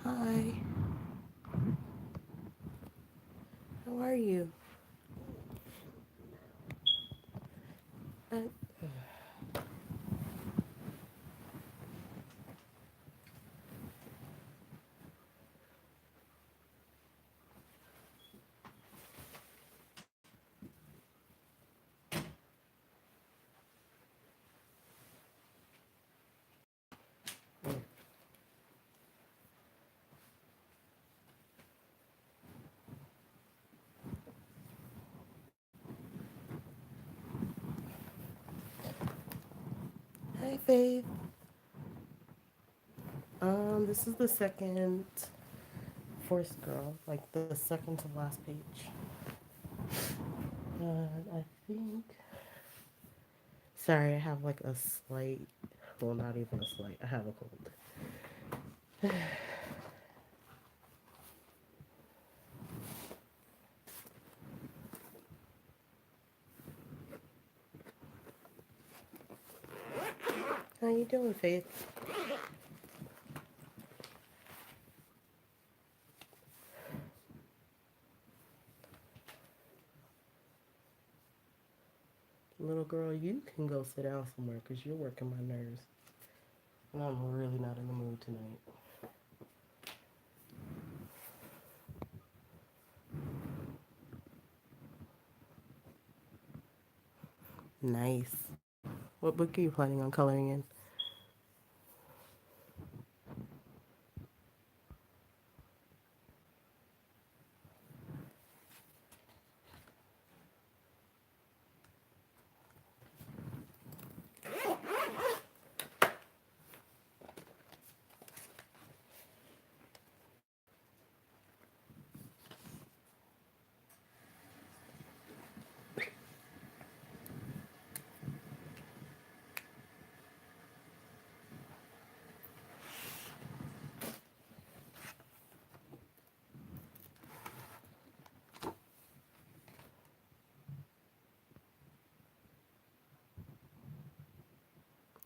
Hi, how are you? Uh, Hi, Faith. This is the second Force Girl, like the second to last page. I think. Sorry, I have like a slight. Well, not even a slight. I have a cold. How you doing, Faith? Little girl, you can go sit down somewhere because you're working my nerves. And I'm really not in the mood tonight. Nice. What book are you planning on coloring in?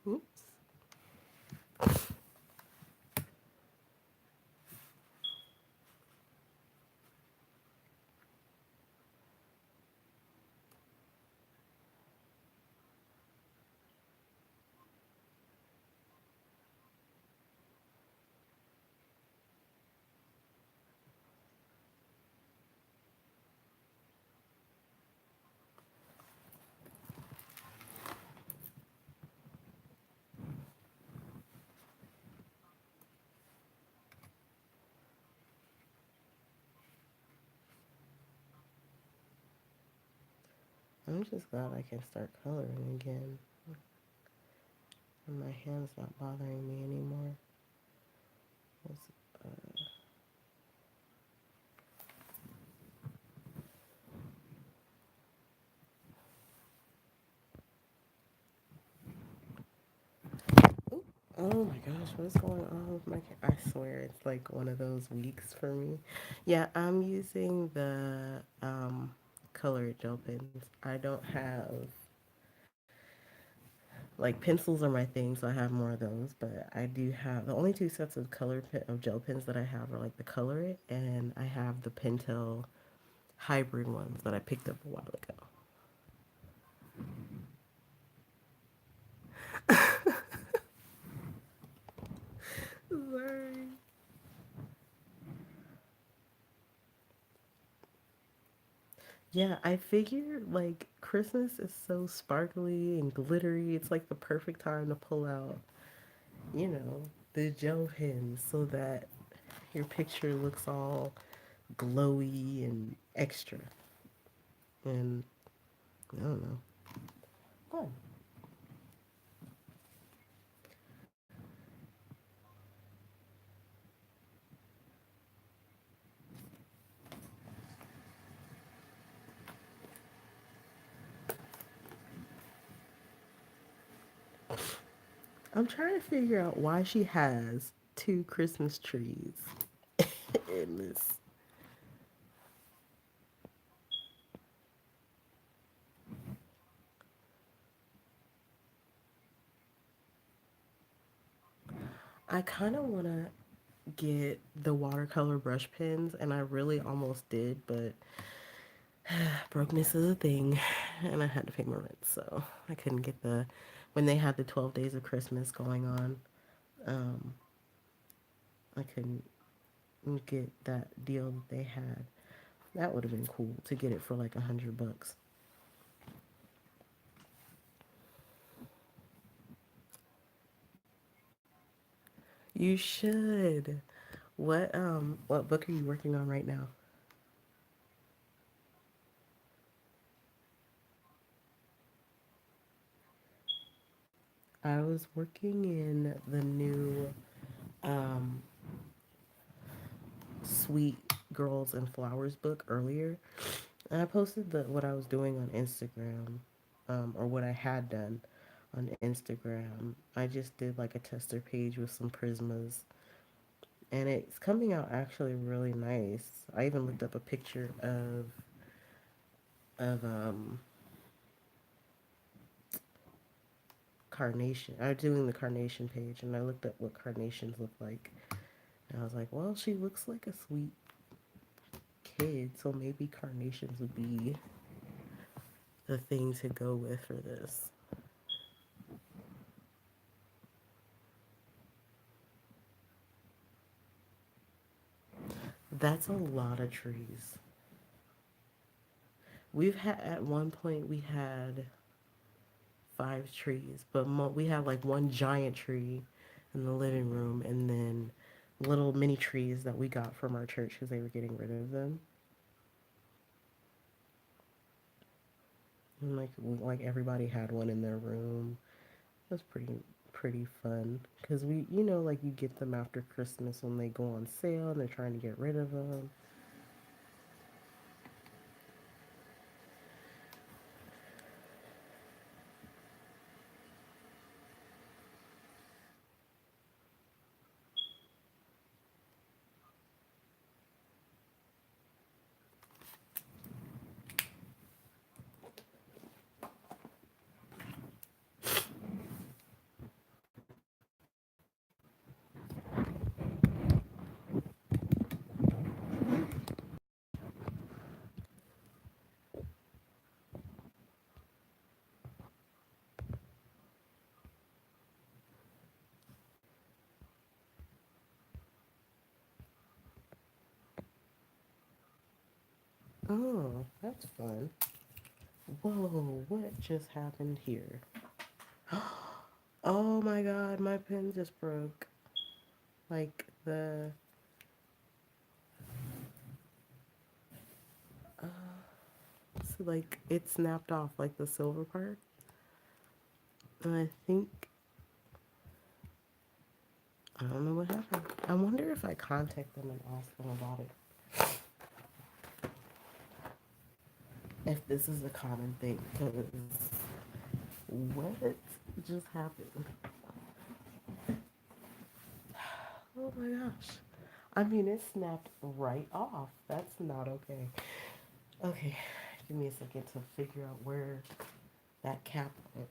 Oops. I'm just glad I can start coloring again. And my hand's not bothering me anymore. It's, oh my gosh, what's going on with my I swear it's like one of those weeks for me. Yeah, I'm using the colored gel pens. I don't have like pencils are my thing, so I have more of those. But I do have the only two sets of of gel pens that I have are like the Color It, and I have the Pentel hybrid ones that I picked up a while ago. Sorry. Yeah, I figured like Christmas is so sparkly and glittery. It's like the perfect time to pull out, you know, the gel pens so that your picture looks all glowy and extra. And I don't know. Fun. I'm trying to figure out why she has two Christmas trees in this. I kind of want to. get the watercolor brush pens, and I really almost did, but brokenness is a thing, and I had to pay my rent, so I couldn't get the when they had the 12 days of Christmas going on. Um, I couldn't get that deal that they had. That would have been cool to get it for like $100. You should. What book are you working on right now? I was working in the new um Sweet Girls and Flowers book earlier. And I posted what I was doing on Instagram, or what I had done on Instagram. I just did like a tester page with some Prismas, and it's coming out actually really nice. I even looked up a picture of carnation. I was doing the carnation page, and I looked up what carnations look like, and I was like, well, she looks like a sweet kid, so maybe carnations would be the thing to go with for this. That's a lot of trees. We've had at one point we had 5 trees, but we had like one giant tree in the living room, and then little mini trees that we got from our church because they were getting rid of them. And like everybody had one in their room. It was pretty fun because like you get them after Christmas when they go on sale and they're trying to get rid of them. Oh, that's fun. Whoa, what just happened here? Oh my god, my pen just broke. Like uh, so like it snapped off like the silver part. And I think I don't know what happened. I wonder if I contact them and ask them about it. If this is a common thing, because what just happened? Oh my gosh. I mean, it snapped right off. That's not okay. Okay, give me a second to figure out where that cap went.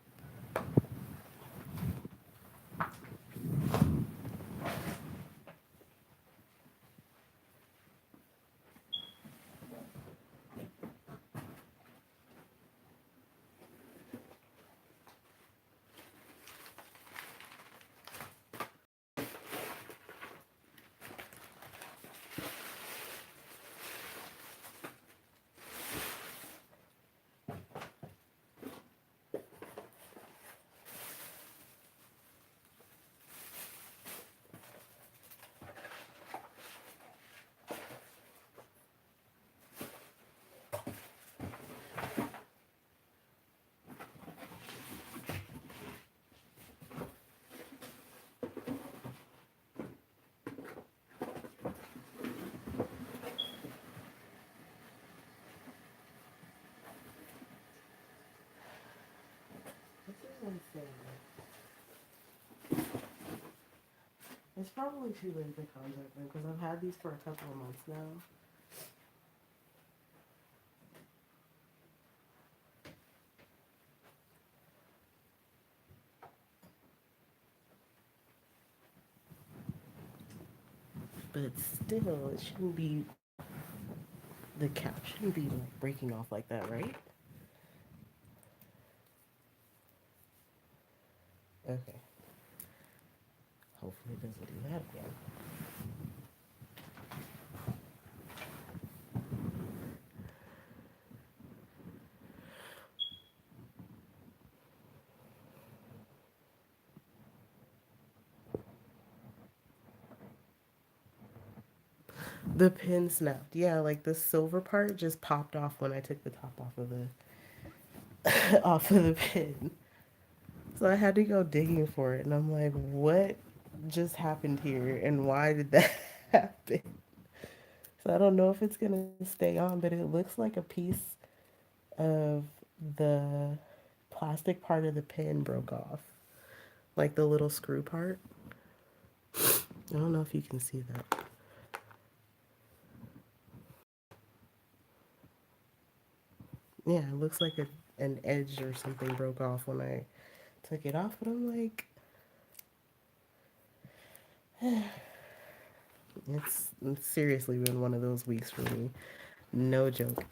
This is insane. It's probably too late to contact them because I've had these for a couple of months now. but still, it shouldn't be, the cap shouldn't be like breaking off like that, right? Okay. Hopefully it doesn't do that again. The pin snapped. Yeah, like the silver part just popped off when I took the top off of the off of the pin. So I had to go digging for it, and I'm like, what just happened here, and why did that happen? So I don't know if it's gonna stay on, but it looks like a piece of the plastic part of the pin broke off, like the little screw part. I don't know if you can see that. Yeah, it looks like an edge or something broke off when I took it off, but I'm like, it's seriously been one of those weeks for me. No joke.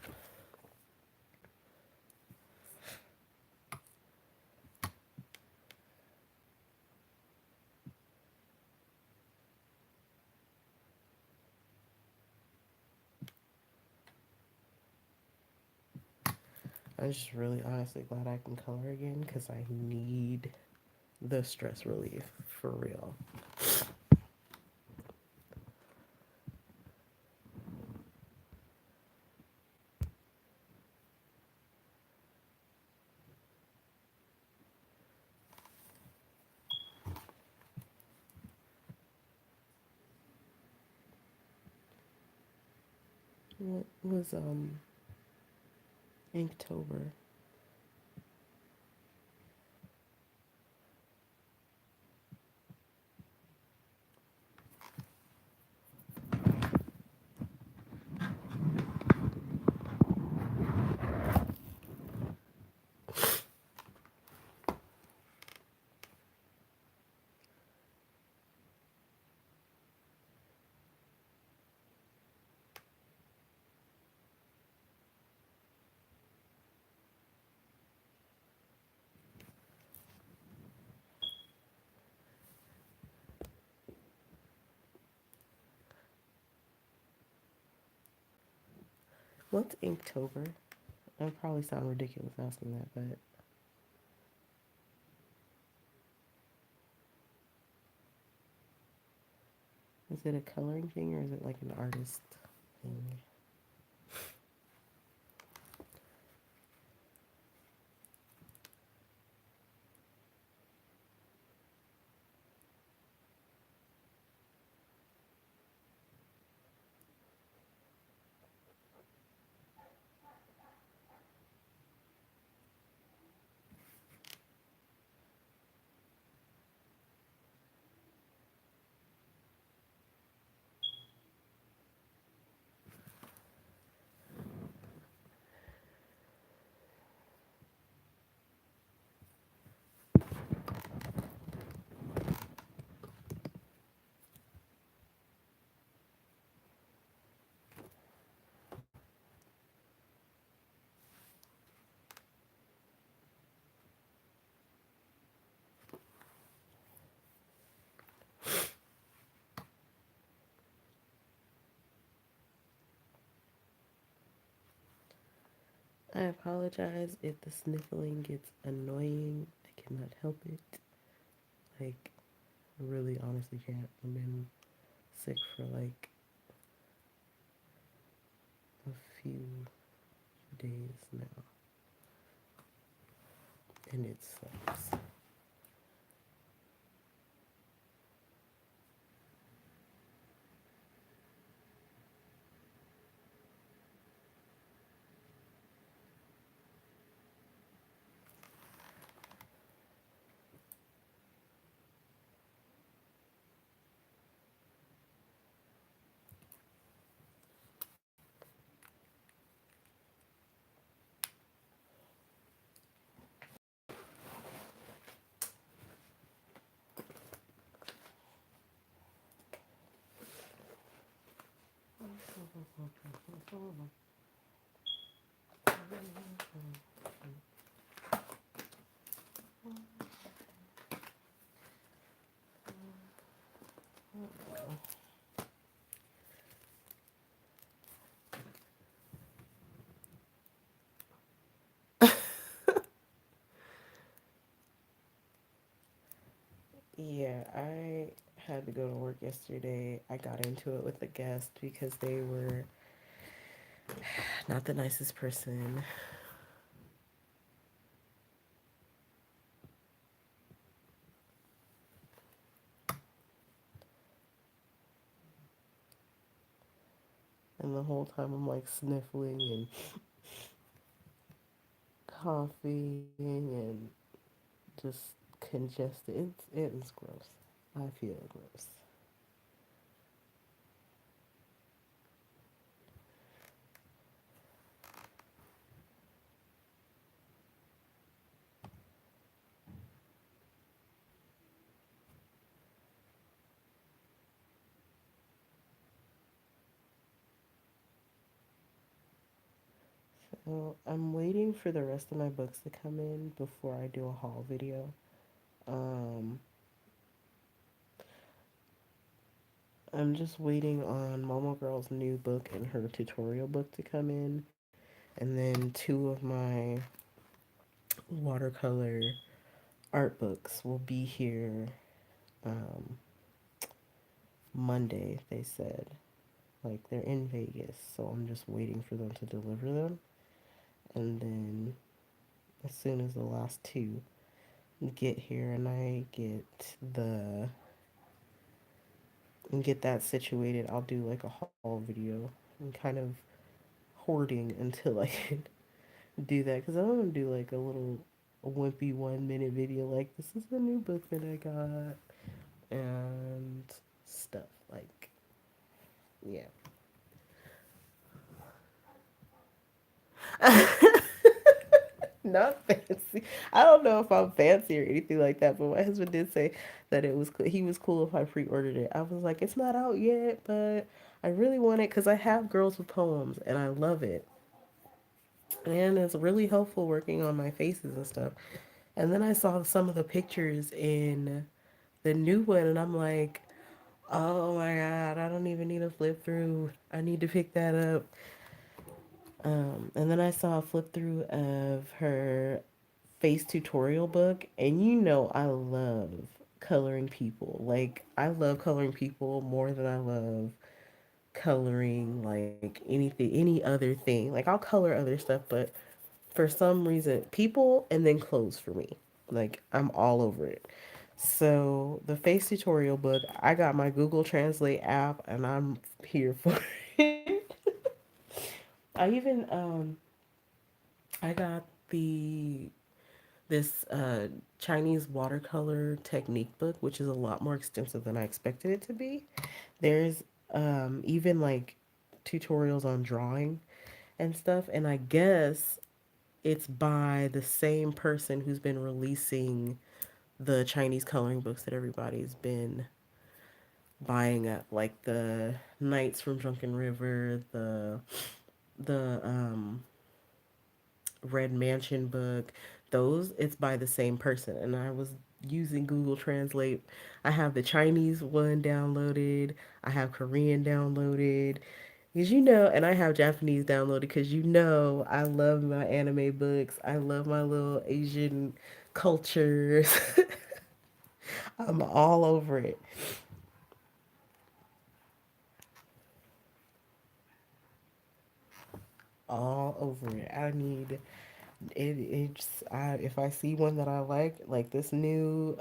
I'm just really honestly glad I can color again because I need the stress relief for real. What was Inktober? What's Inktober? That probably sound ridiculous asking that, but is it a coloring thing or is it like an artist thing? I apologize if the sniffling gets annoying. I cannot help it. Like, I really honestly can't. I've been sick for like a few days now, and it sucks. Yeah, I had to go to work yesterday. I got into it with a guest because they were not the nicest person. And the whole time I'm like sniffling and coughing and just congested. It was gross. I feel gross. So I'm waiting for the rest of my books to come in before I do a haul video. Um, I'm just waiting on Momo Girl's new book and her tutorial book to come in. And then two of my watercolor art books will be here um, Monday, they said. Like they're in Vegas, so I'm just waiting for them to deliver them. And then as soon as the last two get here and I get that situated, I'll do like a haul video and kind of hoarding until I can do that because I want to do like a little wimpy 1 minute video like this is the new book that I got and stuff like yeah. Not fancy. I don't know if I'm fancy or anything like that, but my husband did say that he was cool if I pre-ordered it. I was like, it's not out yet, but I really want it because I have Girls with Poems and I love it, and it's really helpful working on my faces and stuff. And then I saw some of the pictures in the new one, and I'm like, oh my god, I don't even need a flip through. I need to pick that up. And then I saw a flip through of her face tutorial book, and you know I love coloring people. Like I love coloring people more than I love coloring like anything, any other thing. Like I'll color other stuff, but for some reason, people and then clothes for me. Like I'm all over it. So the face tutorial book, I got my Google Translate app, and I'm here for it. I even I got the this Chinese watercolor technique book, which is a lot more extensive than I expected it to be. There's even like tutorials on drawing and stuff, and I guess it's by the same person who's been releasing the Chinese coloring books that everybody's been buying up, like the Knights from Drunken River, the Red Mansion book. Those it's by the same person, and I was using Google Translate. I have the Chinese one downloaded. I have Korean downloaded. Because and I have Japanese downloaded because I love my anime books. I love my little Asian cultures. I'm all over it. All over it. I need if I see one that I like this new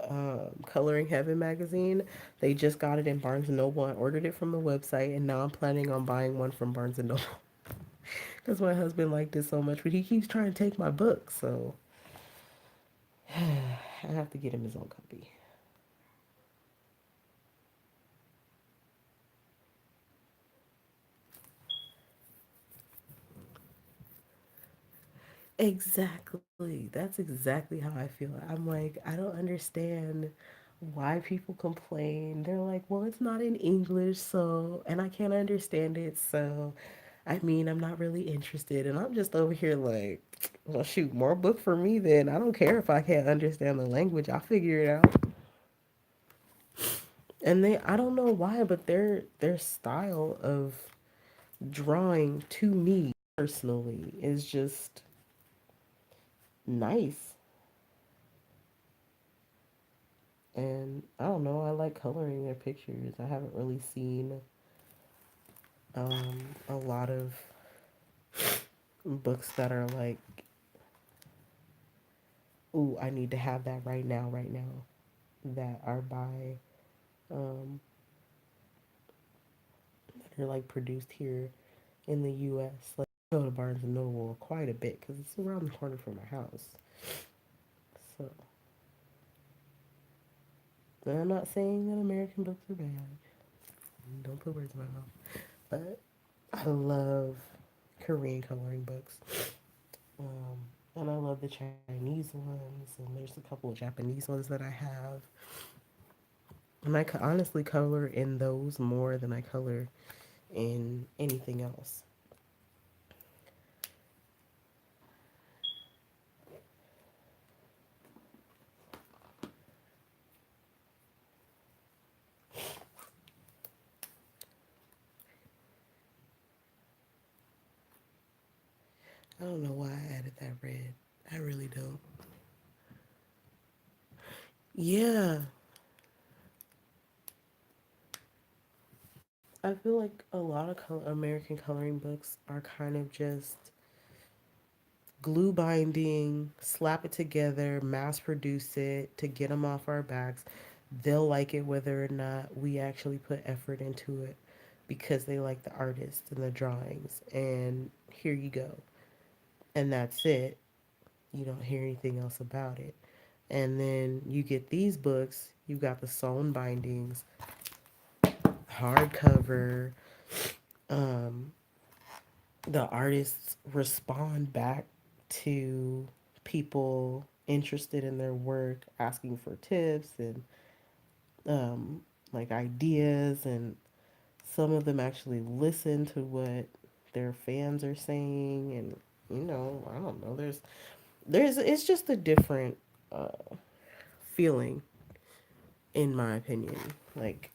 Coloring Heaven magazine, they just got it in Barnes and Noble. I ordered it from the website, and now I'm planning on buying one from Barnes and Noble because my husband liked it so much, but he keeps trying to take my book, so I have to get him his own copy. Exactly. That's exactly how I feel. I'm like, I don't understand why people complain. They're like, well, it's not in English, so, and I can't understand it, so, I mean, I'm not really interested. And I'm just over here like, well, shoot, more book for me then. I don't care if I can't understand the language. I'll figure it out. And they, I don't know why, but their style of drawing to me personally is just nice. And I don't know, I like coloring their pictures. I haven't really seen a lot of books that are like, ooh, I need to have that right now, that are by, um, that are like produced here in the US. Like, I go to Barnes and Noble quite a bit because it's around the corner from my house. So, I'm not saying that American books are bad. Don't put words in my mouth. But I love Korean coloring books. Um, and I love the Chinese ones, and there's a couple of Japanese ones that I have. And I could honestly color in those more than I color in anything else. I don't know why I added that red. I really don't. Yeah, I feel like a lot of American coloring books are kind of just glue binding, slap it together, mass produce it to get them off our backs. They'll like it whether or not we actually put effort into it because they like the artist and the drawings. And here you go. And that's it. You don't hear anything else about it. And then you get these books, you've got the sewn bindings, hardcover. Um, the artists respond back to people interested in their work, asking for tips and um, like ideas, and some of them actually listen to what their fans are saying, and I don't know. There's it's just a different uh, feeling, in my opinion. Like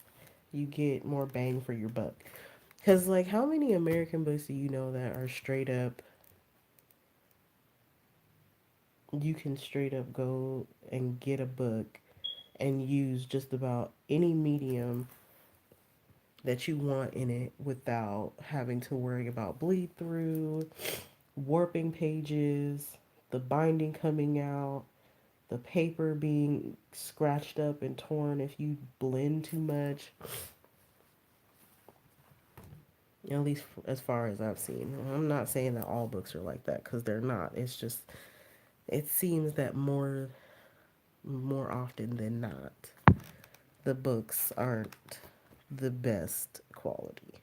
you get more bang for your buck. Cause like, how many American books do you know that are straight up you can straight up go and get a book and use just about any medium that you want in it without having to worry about bleed through, warping pages, the binding coming out, the paper being scratched up and torn if you blend too much. At least as far as I've seen. I'm not saying that all books are like that because they're not. It's just it seems that more often than not, the books aren't the best quality.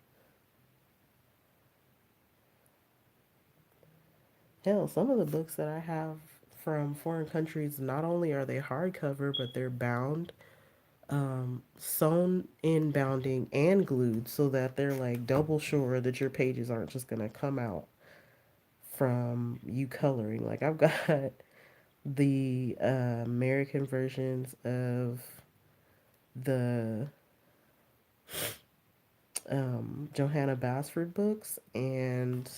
Hell, some of the books that I have from foreign countries, not only are they hardcover, but they're bound, sewn in bounding and glued so that they're like double sure that your pages aren't just gonna come out from you coloring. Like I've got the American versions of the Johanna Basford books, and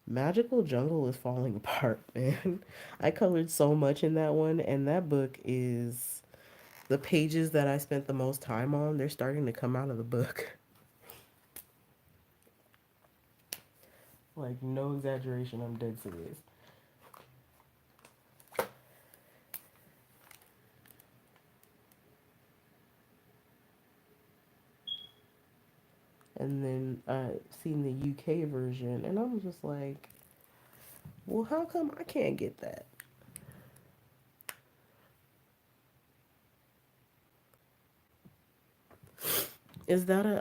Magical Jungle is falling apart, man. I colored so much in that one, and that book is the pages that I spent the most time on, they're starting to come out of the book. Like, no exaggeration, I'm dead serious. And then I seen the UK version, and I'm just like, well, how come I can't get that? Is that a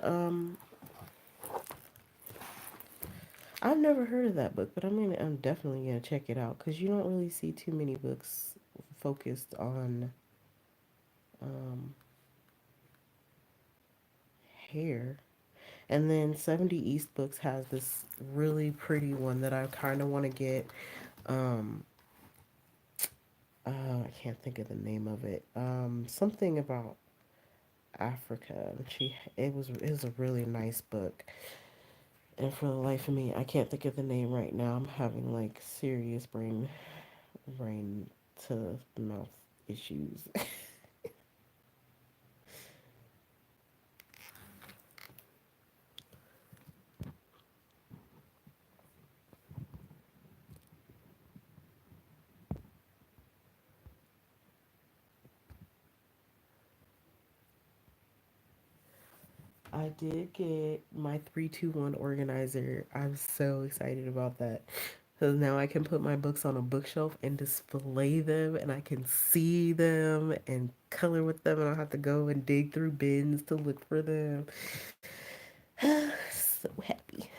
I've never heard of that book, but I'm definitely gonna check it out because you don't really see too many books focused on hair. And then 70 East Books has this really pretty one that I kind of want to get. Um, I can't think of the name of it. Something about Africa. It was a really nice book. And for the life of me, I can't think of the name right now. I'm having like serious brain to mouth issues. I did get my 321 organizer. I'm so excited about that. So now I can put my books on a bookshelf and display them, and I can see them and color with them, and I don't have to go and dig through bins to look for them. So happy.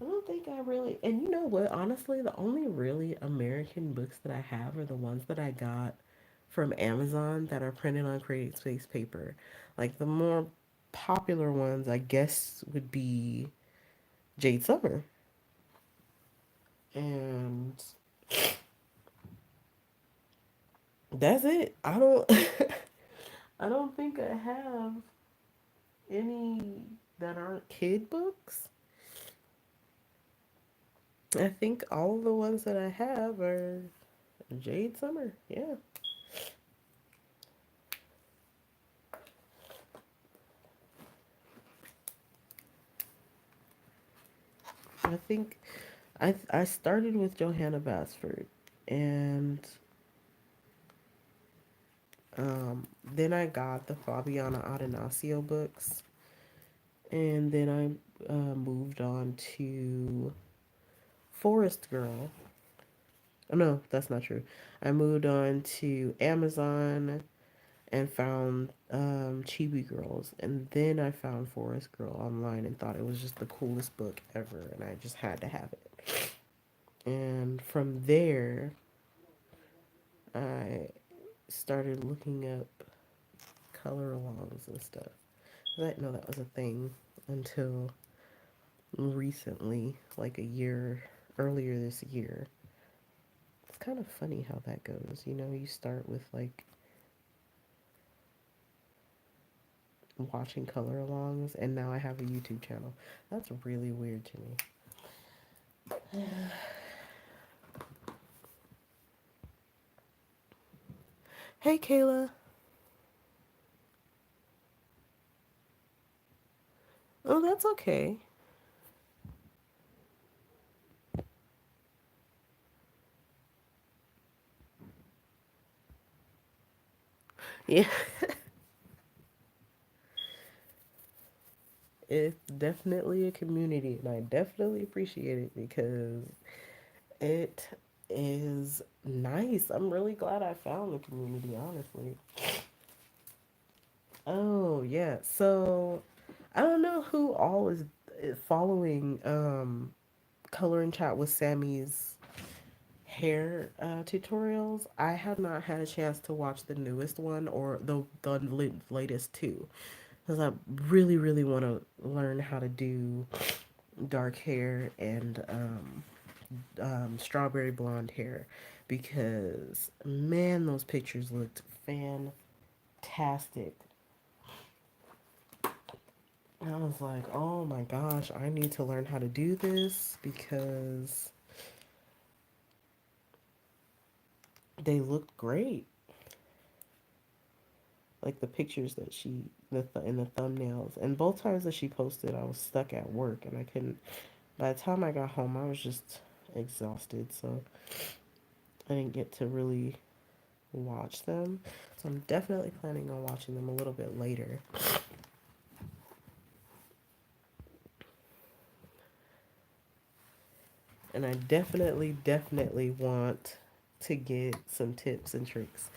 I don't think I really, and you know what? Honestly, the only really American books that I have are the ones that I got from Amazon that are printed on Create Space paper. Like the more popular ones, I guess, would be Jade Summer. And that's it. I don't I don't think I have any that aren't kid books. I think all the ones that I have are Jade Summer. Yeah. I think I started with Johanna Basford, and then I got the Fabiana Adenasio books, and then I moved on to Forest Girl. Oh, no, that's not true. I moved on to Amazon and found Chibi Girls, and then I found Forest Girl online and thought it was just the coolest book ever, and I just had to have it. And from there, I started looking up color alongs and stuff. I didn't know that was a thing until recently, like a year earlier this year. It's kind of funny how that goes. You know, you start with like watching color alongs, and now I have a YouTube channel. That's really weird to me. Hey, Kayla. Oh, that's okay. Yeah, it's definitely a community, and I definitely appreciate it because it is nice. I'm really glad I found the community, honestly. Oh, yeah. So, I don't know who all is following Color and Chat with Sammy's hair tutorials. I have not had a chance to watch the newest one or the latest two because I really, really want to learn how to do dark hair and strawberry blonde hair because man, those pictures looked fantastic. I was like, oh my gosh, I need to learn how to do this because they looked great. Like the pictures that in the thumbnails, and both times that she posted, I was stuck at work and I couldn't. By the time I got home, I was just exhausted, so I didn't get to really watch them. So I'm definitely planning on watching them a little bit later. And I definitely want to get some tips and tricks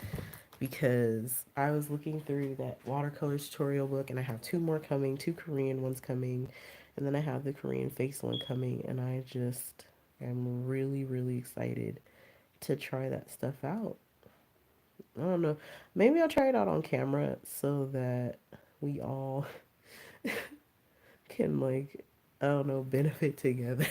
because I was looking through that watercolor tutorial book and I have two more coming, two Korean ones coming, and then I have the Korean face one coming, and I just I'm really, really excited to try that stuff out. I don't know. Maybe I'll try it out on camera so that we all can, like, I don't know, benefit together.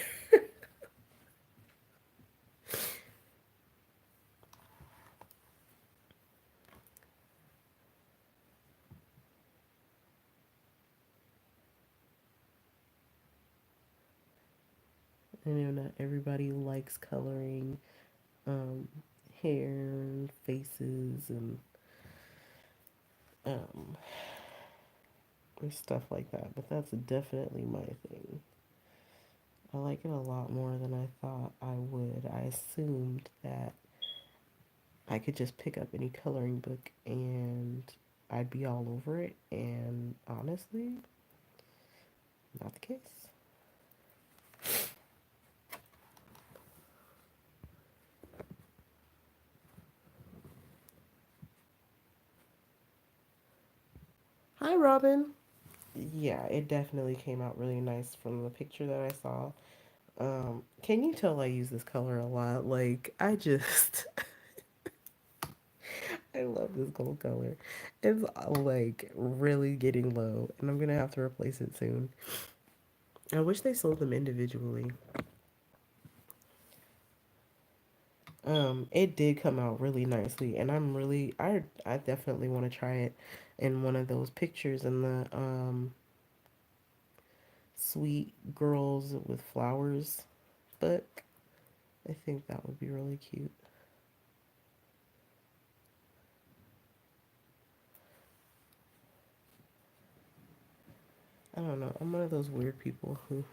I know not everybody likes coloring um, hair and faces um, and stuff like that, but that's definitely my thing. I like it a lot more than I thought I would. I assumed that I could just pick up any coloring book and I'd be all over it, and honestly, not the case. Hi, Robin. Yeah, it definitely came out really nice from the picture that I saw. Can you tell I use this color a lot? Like, I just, I love this gold color. It's like really getting low, and I'm gonna have to replace it soon. I wish they sold them individually. It did come out really nicely, and I definitely want to try it in one of those pictures in the Sweet Girls with Flowers book. I think that would be really cute. I don't know. I'm one of those weird people who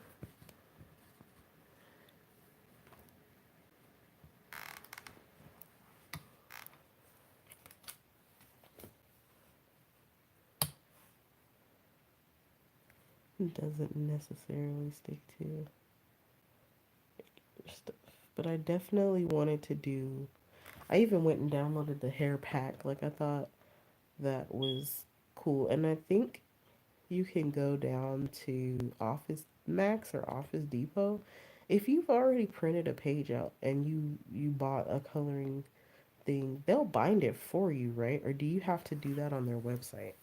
doesn't necessarily stick to stuff. But I definitely wanted to do. I even went and downloaded the hair pack. Like, I thought that was cool. And I think you can go down to Office Max or Office Depot. If you've already printed a page out and you bought a coloring thing, they'll bind it for you, right? Or do you have to do that on their website?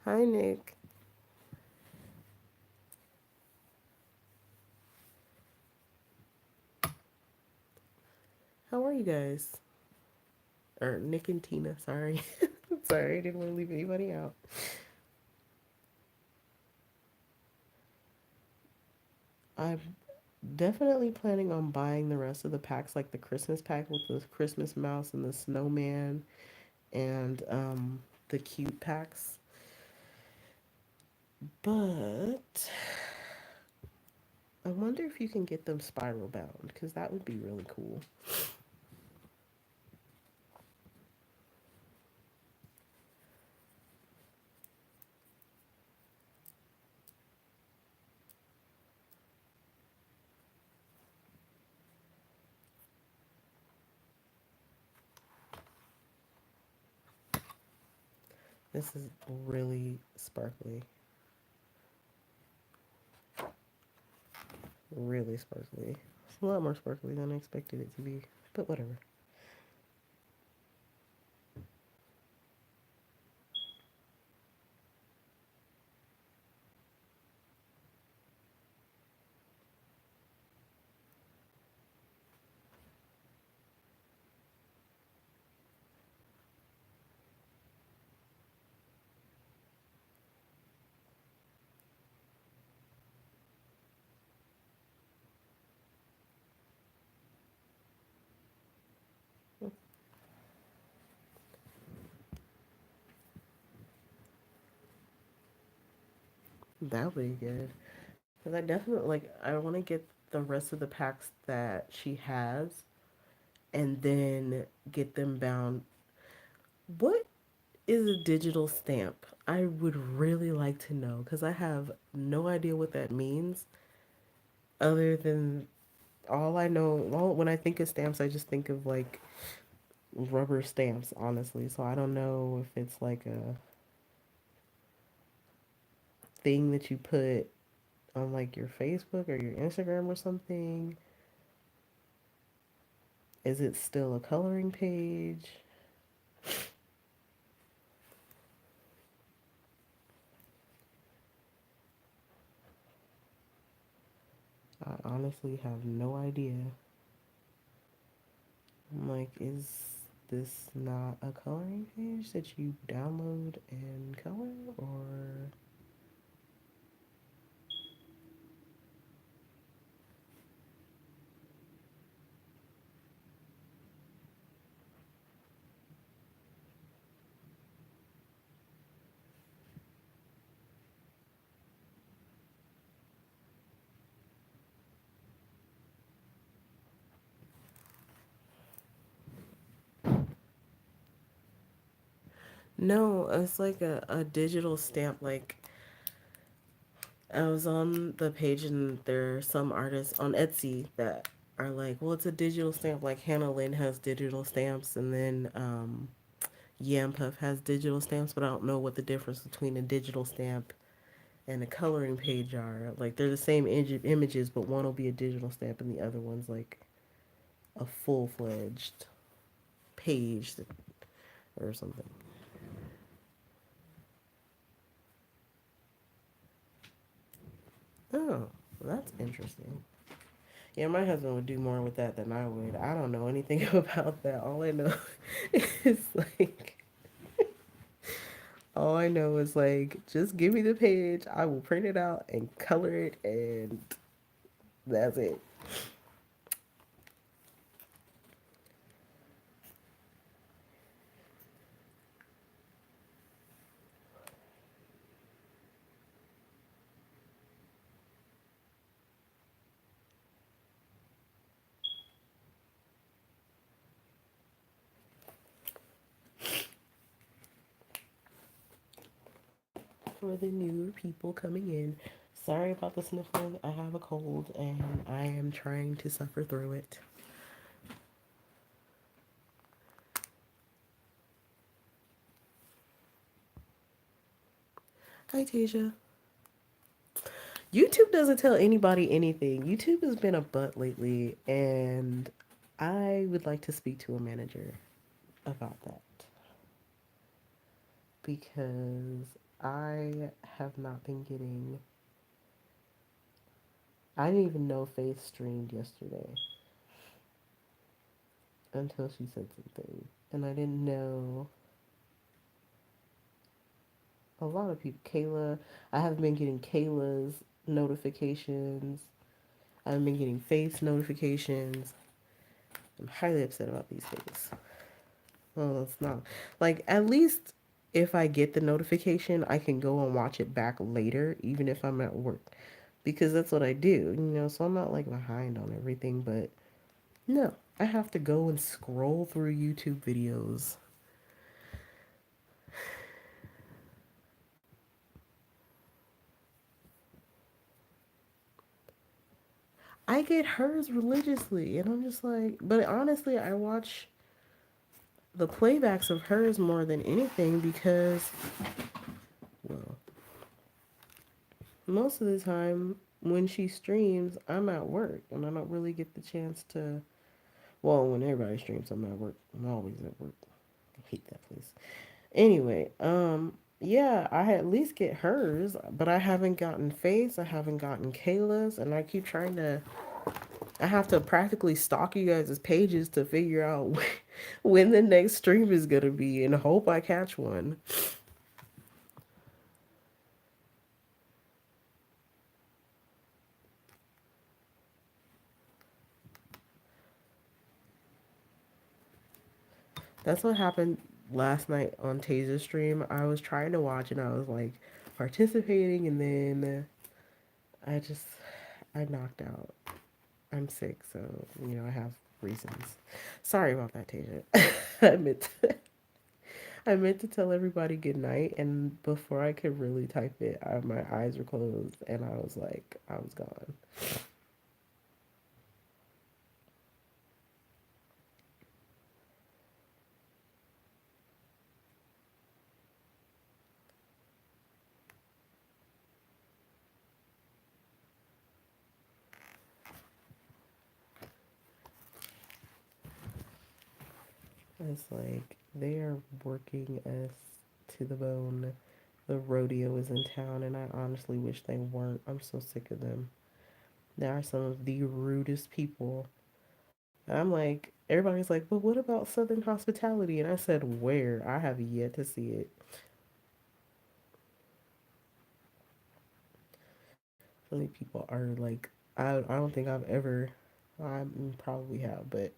Hi, Nick. How are you guys? Or Nick and Tina, sorry. Sorry, I didn't want to leave anybody out. I'm definitely planning on buying the rest of the packs, like the Christmas pack with the Christmas mouse and the snowman and the cute packs. But I wonder if you can get them spiral bound because that would be really cool. This is really sparkly, really sparkly. It's a lot more sparkly than I expected it to be, but whatever. That would be good. Because I definitely, like, I want to get the rest of the packs that she has and then get them bound. What is a digital stamp? I would really like to know because I have no idea what that means other than all I know. Well, when I think of stamps, I just think of like rubber stamps, honestly. So I don't know if it's like a. thing that you put on like your Facebook or your Instagram or something? Is it still a coloring page? I honestly have no idea. I'm like, is this not a coloring page that you download and color? Or no, it's like a digital stamp. Like, I was on the page and there are some artists on Etsy that are like, well, it's a digital stamp. Like Hannah Lynn has digital stamps, and then Yam Puff has digital stamps, but I don't know what the difference between a digital stamp and a coloring page are. Like they're the same images, but one will be a digital stamp and the other one's like a full fledged page or something. Oh, that's interesting. Yeah, my husband would do more with that than I would. I don't know anything about that. Is like all I know is like just give me the page, I will print it out and color it, and that's it. For the newer people coming in, sorry about the sniffling. I have a cold and I am trying to suffer through it. Hi, Tasia. YouTube doesn't tell anybody anything. YouTube has been a butt lately, and I would like to speak to a manager about that because I have not been getting. I didn't even know Faith streamed yesterday until she said something, and I didn't know a lot of people. Kayla, I haven't been getting Kayla's notifications. I haven't been getting Faith's notifications. I'm highly upset about these things. Well, it's not like at least if I get the notification, I can go and watch it back later, even if I'm at work, because that's what I do, you know. So I'm not like behind on everything, but no, I have to go and scroll through YouTube videos. I get hers religiously, and I'm just like, but honestly, I watch the playbacks of hers more than anything because, well, most of the time when she streams, I'm at work and I don't really get the chance to. Well, when everybody streams, I'm at work. I'm always at work. I hate that place. Anyway, yeah, I at least get hers, but I haven't gotten Faith's, I haven't gotten Kayla's, and I keep trying to. I have to practically stalk you guys' pages to figure out when the next stream is gonna be, and hope I catch one. That's what happened last night on Taser's stream. I was trying to watch and I was like participating, and then I just I knocked out. I'm sick, so you know I have reasons. Sorry about that, Tasia. I meant to, I meant to tell everybody good night, and before I could really type it, my eyes were closed, and I was like, I was gone. It's like they are working us to the bone. The rodeo is in town, and I honestly wish they weren't. I'm so sick of them. They are some of the rudest people. I'm like, everybody's like, but what about Southern hospitality? And I said, where? I have yet to see it. So many people are like, I don't think I've ever, I probably have, but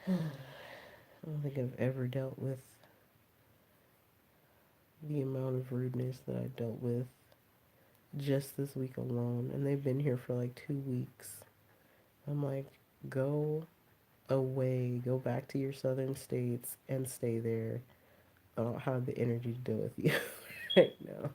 I don't think I've ever dealt with the amount of rudeness that I dealt with just this week alone. And they've been here for like 2 weeks. I'm like, go away, go back to your southern states and stay there. I don't have the energy to deal with you right now.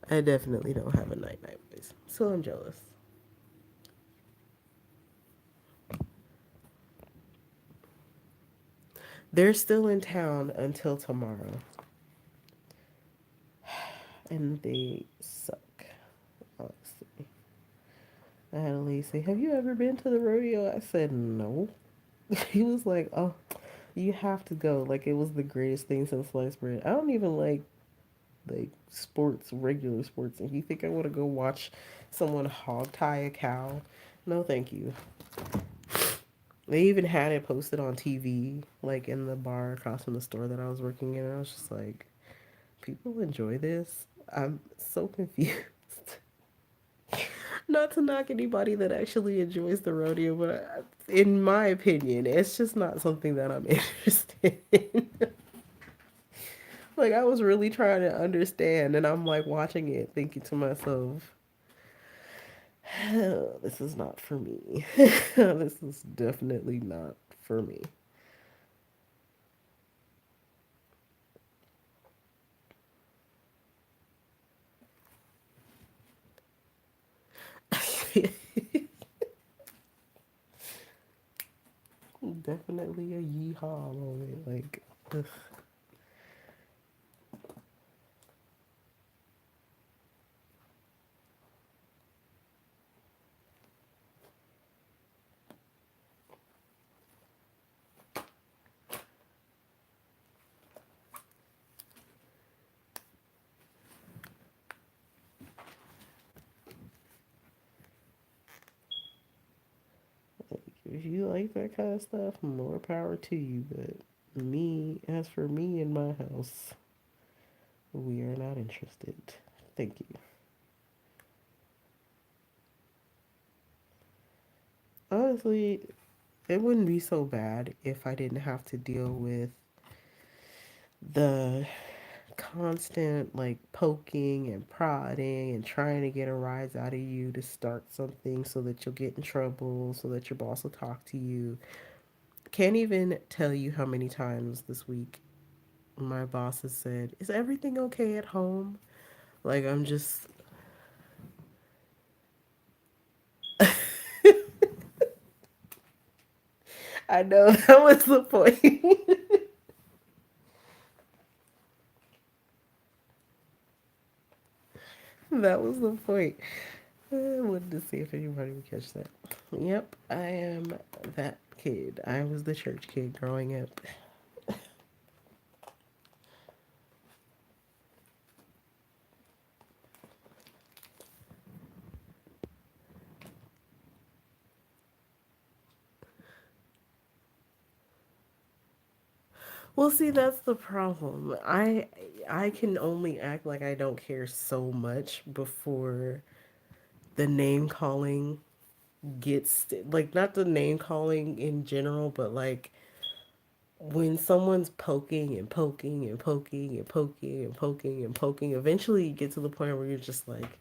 I definitely don't have a night night voice. So I'm jealous. They're still in town until tomorrow, and they suck. Honestly, I had a lady say, "Have you ever been to the rodeo?" I said, "No." He was like, "Oh, you have to go. Like it was the greatest thing since sliced bread." I don't even like sports, regular sports, and you think I want to go watch someone hog tie a cow? No, thank you. They even had it posted on TV, like in the bar across from the store that I was working in. And I was just like, people enjoy this. I'm so confused. Not to knock anybody that actually enjoys the rodeo, but in my opinion, it's just not something that I'm interested in. Like, I was really trying to understand, and I'm like watching it, thinking to myself, oh, this is not for me. This is definitely not for me. Definitely a yeehaw moment. Like, ugh. If you like that kind of stuff, more power to you. But me, as for me and my house, we are not interested. Thank you. Honestly, it wouldn't be so bad if I didn't have to deal with the constant like poking and prodding and trying to get a rise out of you to start something so that you'll get in trouble, so that your boss will talk to you. Can't even tell you how many times this week my boss has said, "Is everything okay at home?" Like, I'm just. I know that was the point. That was the point. I wanted to see if anybody would catch that. Yep, I am that kid. I was the church kid growing up. Well, see, that's the problem. I can only act like I don't care so much before the name calling gets like, not the name calling in general, but like when someone's poking and poking and poking and poking and poking and poking, eventually you get to the point where you're just like,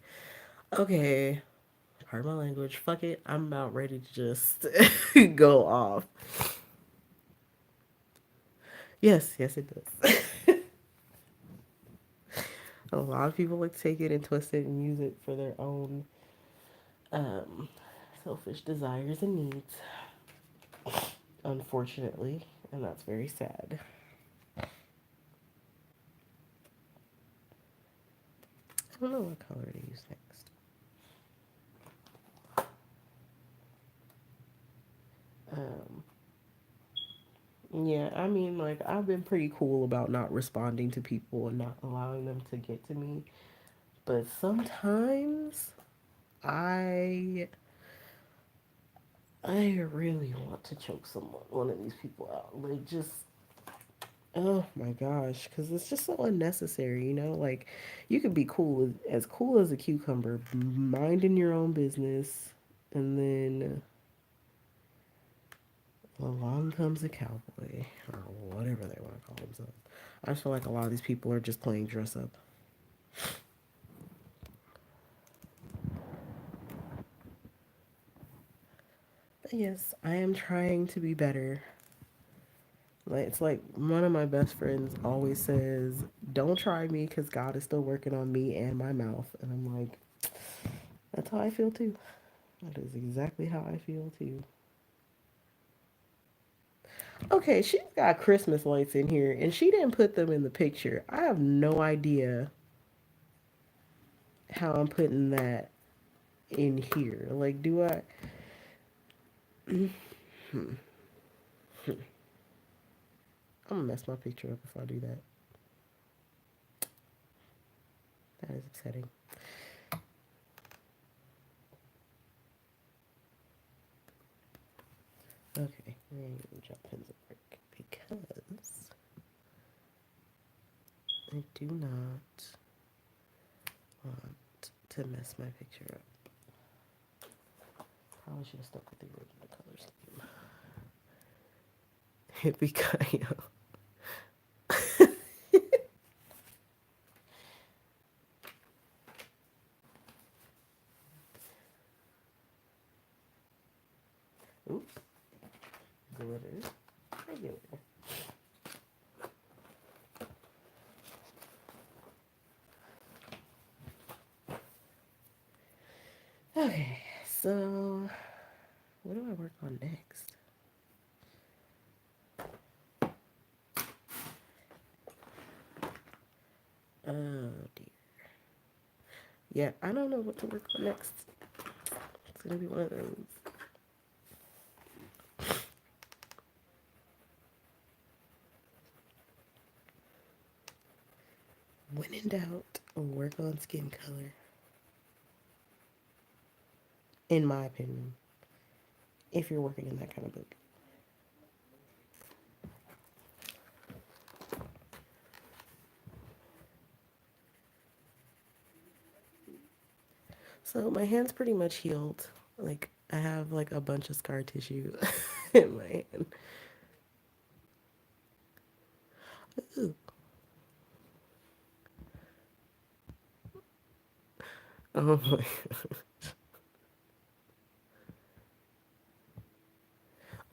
okay, Pardon my language. Fuck it. I'm about ready to just go off. Yes, yes, it does. A lot of people like take it and twist it and use it for their own um, selfish desires and needs, unfortunately, and that's very sad. I don't know what color to use next. Um, yeah, I mean, like, I've been pretty cool about not responding to people and not allowing them to get to me, but sometimes I I really want to choke someone, one of these people out. Like, just, oh my gosh, because it's just so unnecessary, you know? Like, you could be cool as a cucumber, minding your own business, and then along comes a cowboy, or whatever they want to call themselves. I just feel like a lot of these people are just playing dress up. But yes, I am trying to be better. Like, it's like one of my best friends always says, "Don't try me because God is still working on me and my mouth." And I'm like, that's how I feel too. That is exactly how I feel too. Okay, she's got Christmas lights in here and she didn't put them in the picture. I have no idea how I'm putting that in here. Like, do I? I'm gonna mess my picture up if I do that. That is upsetting. Okay, we're gonna drop pins at work because I do not want to mess my picture up. Probably should have stuck with the original color scheme. Hippie Kyle. Oops. Glitter. Regular. Okay, so what do I work on next? Oh dear. Yeah, I don't know what to work on next. It's gonna be one of those. When in doubt, work on skin color. In my opinion, if you're working in that kind of book. So my hand's pretty much healed. Like I have like a bunch of scar tissue in my hand. Ooh. Oh my.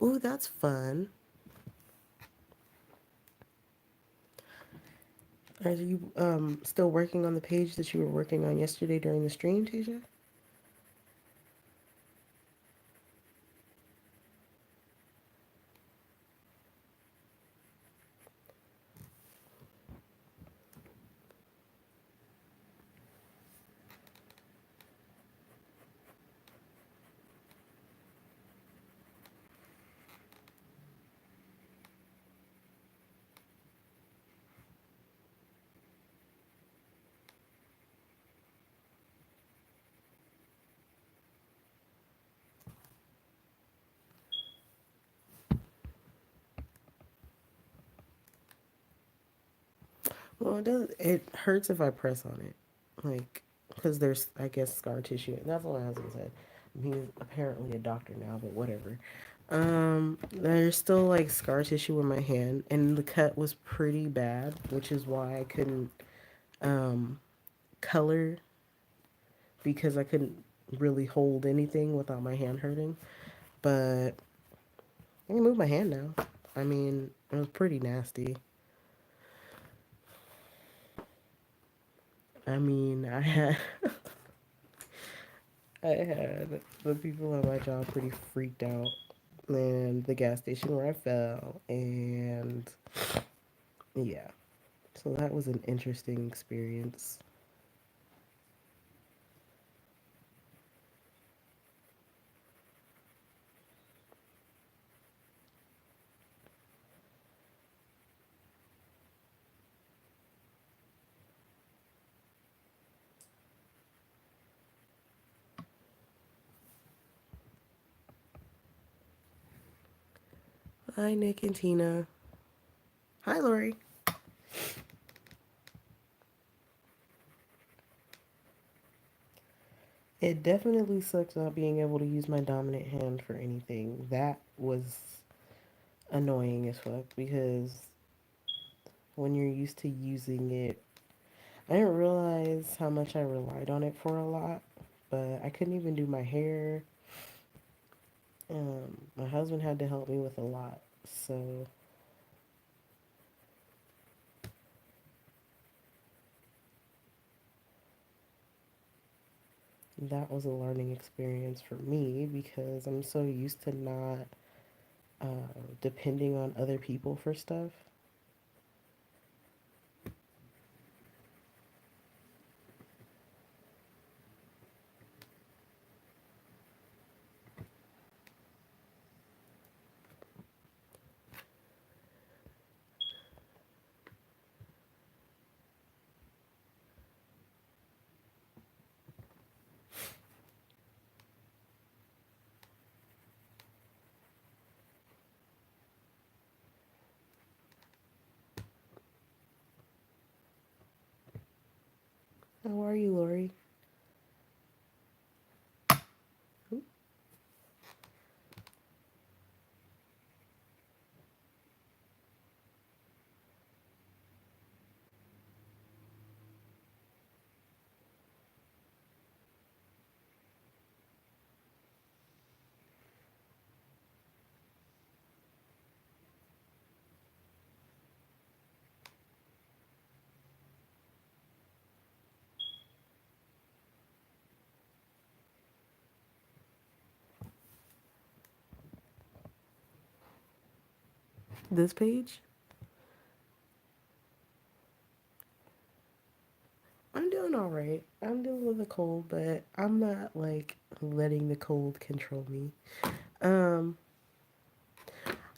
Ooh, that's fun. Are you still working on the page that you were working on yesterday during the stream, Tasia? Well, it does. It hurts if I press on it, like, because there's, I guess, scar tissue. That's what my husband said. He's apparently a doctor now, but whatever. There's still like scar tissue in my hand, and the cut was pretty bad, which is why I couldn't um color because I couldn't. really hold anything without my hand hurting. But I can move my hand now. I mean, it was pretty nasty. I mean, I had the people at my job pretty freaked out, and the gas station where I fell, and yeah. So that was an interesting experience. Hi, Nick and Tina. Hi, Lori. It definitely sucks not being able to use my dominant hand for anything. That was annoying as fuck because when you're used to using it, I didn't realize how much I relied on it for a lot, but I couldn't even do my hair. My husband had to help me with a lot, so that was a learning experience for me because I'm so used to not depending on other people for stuff. How are you, Lori? This page? I'm doing all right. I'm dealing with a cold, but I'm not like letting the cold control me. Um,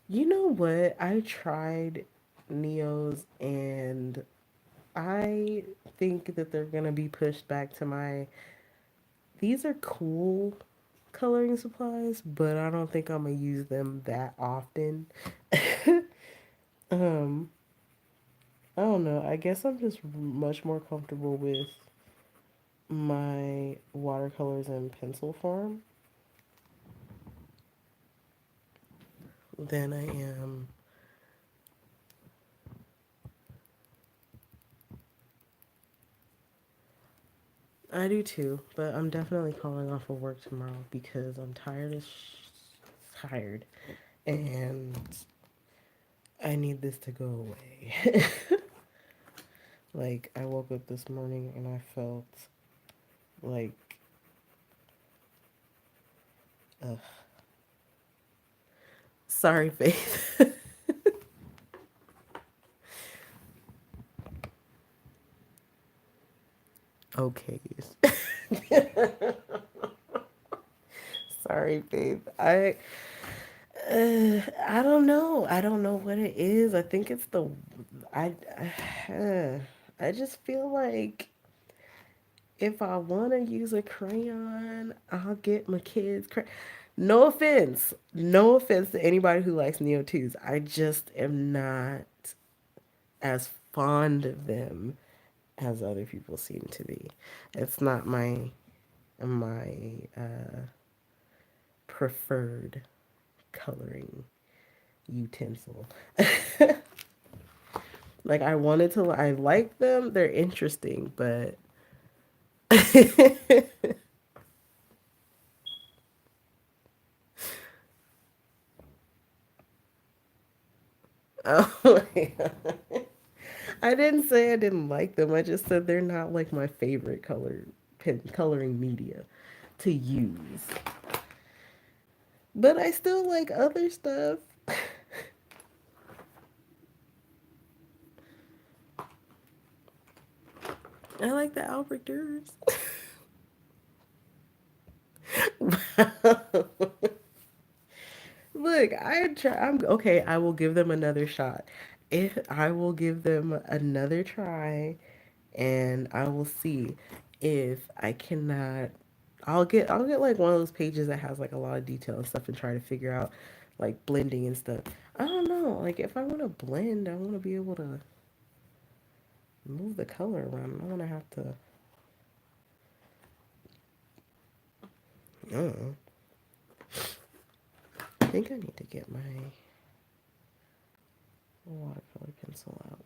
you know what? I tried Neos and I think that they're gonna be pushed back to my. These are cool coloring supplies, but I don't think I'm gonna use them that often. um, I don't know. I guess I'm just much more comfortable with my watercolors in pencil form than I am. I do too, but I'm definitely calling off of work tomorrow because I'm tired as tired, and I need this to go away. Like I woke up this morning and I felt like, ugh. Sorry, Faith. Okay. Sorry, Faith. I don't know. I don't know what it is. I think it's the I uh, I just feel like if I want to use a crayon, I'll get my kids. No offense. No offense to anybody who likes Neo 2s. I just am not as fond of them as other people seem to be. It's not my preferred coloring utensil. Like I like them. They're interesting, but Oh my God. I didn't say I didn't like them. I just said they're not like my favorite coloring media to use. But I still like other stuff. I like the Albert Durs. Look, I try. I'm okay. I will give them another shot. If I will give them another try, and I will see if I cannot. I'll get like one of those pages that has like a lot of detail and stuff, and try to figure out like blending and stuff. I don't know. Like if I want to blend, I want to be able to move the color around. I don't want to have to. I don't know. I think I need to get my watercolor pencil out.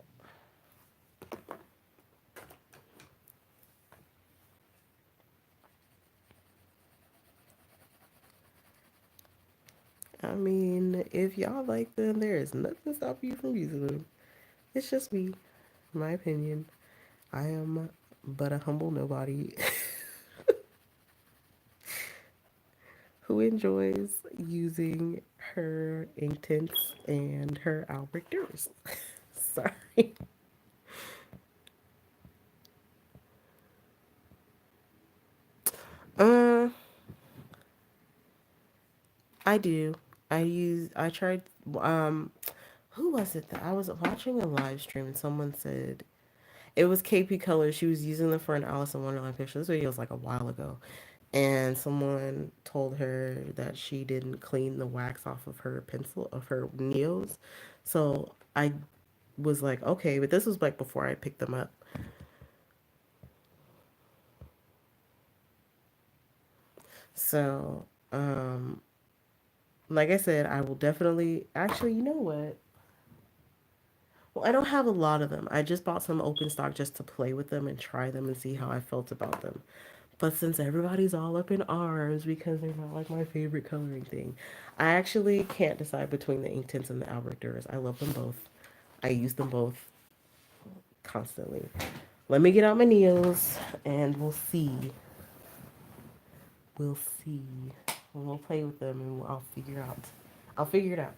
I mean, if y'all like them, there is nothing stopping you from using them. It's just me, my opinion. I am but a humble nobody who enjoys using her Inktense and her Albert Durs. Sorry. Uh, I do. I tried, um, who was it that I was watching a live stream and someone said it was KP Color. She was using them for an Alice in Wonderland picture. This video was like a while ago. And someone told her that she didn't clean the wax off of her pencil, of her Neos. So I was like, okay, but this was like before I picked them up. So, like I said, I will definitely, actually, you know what? Well, I don't have a lot of them. I just bought some open stock just to play with them and try them and see how I felt about them. But since everybody's all up in arms because they're not like my favorite coloring thing, I actually can't decide between the Inktense and the Albert Durs. I love them both. I use them both constantly. Let me get out my Neos and we'll see. We'll see. We'll play with them and I'll figure out. I'll figure it out.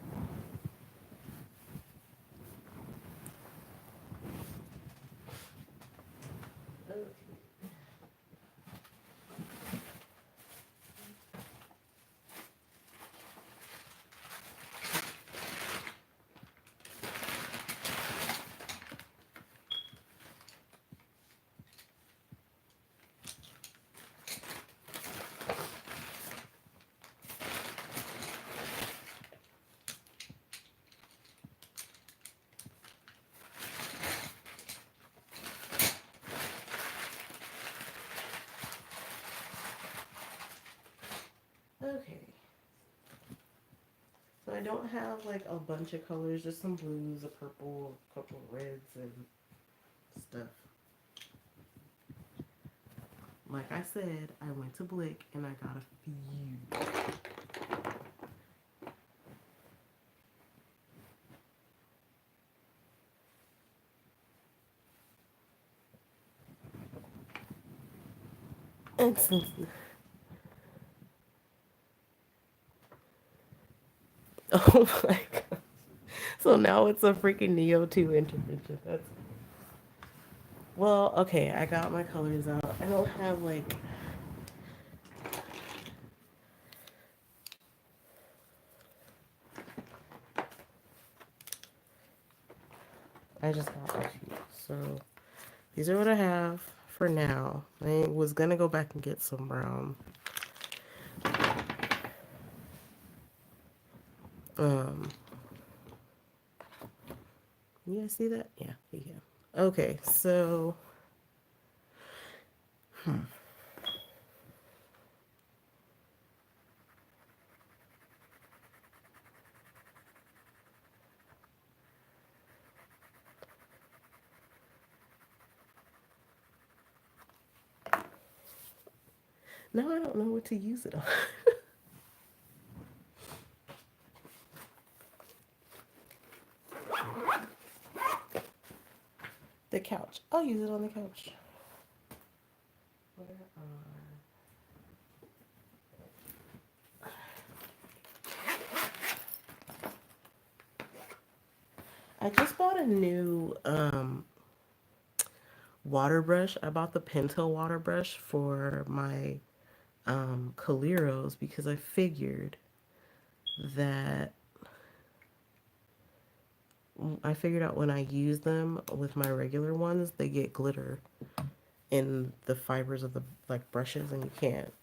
Okay. So I don't have like a bunch of colors, just some blues, a purple, a couple of reds and stuff. Like I said, I went to Blick and I got a few. And since, oh my god. So now it's a freaking Neo 2 intervention. That's well, okay, I got my colors out. I don't have like I just got a few. So these are what I have for now. I was gonna go back and get some brown. Um, you guys see that? Yeah, yeah. Okay, so now I don't know what to use it on. couch. I'll use it on the couch. Where are... I just bought a new water brush. I bought the Pinto water brush for my Caleros because that I figured out when I use them with my regular ones, they get glitter in the fibers of the like brushes, and you can't.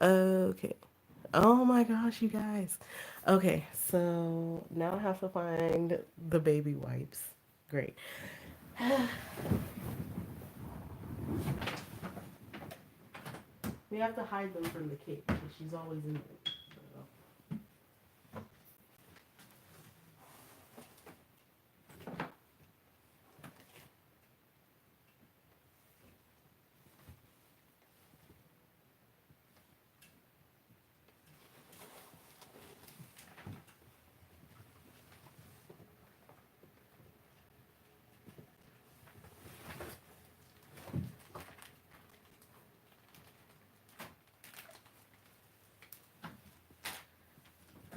Okay. Oh my gosh, you guys. Okay, so now I have to find the baby wipes. Great. We have to hide them from the kid because she's always in it. So.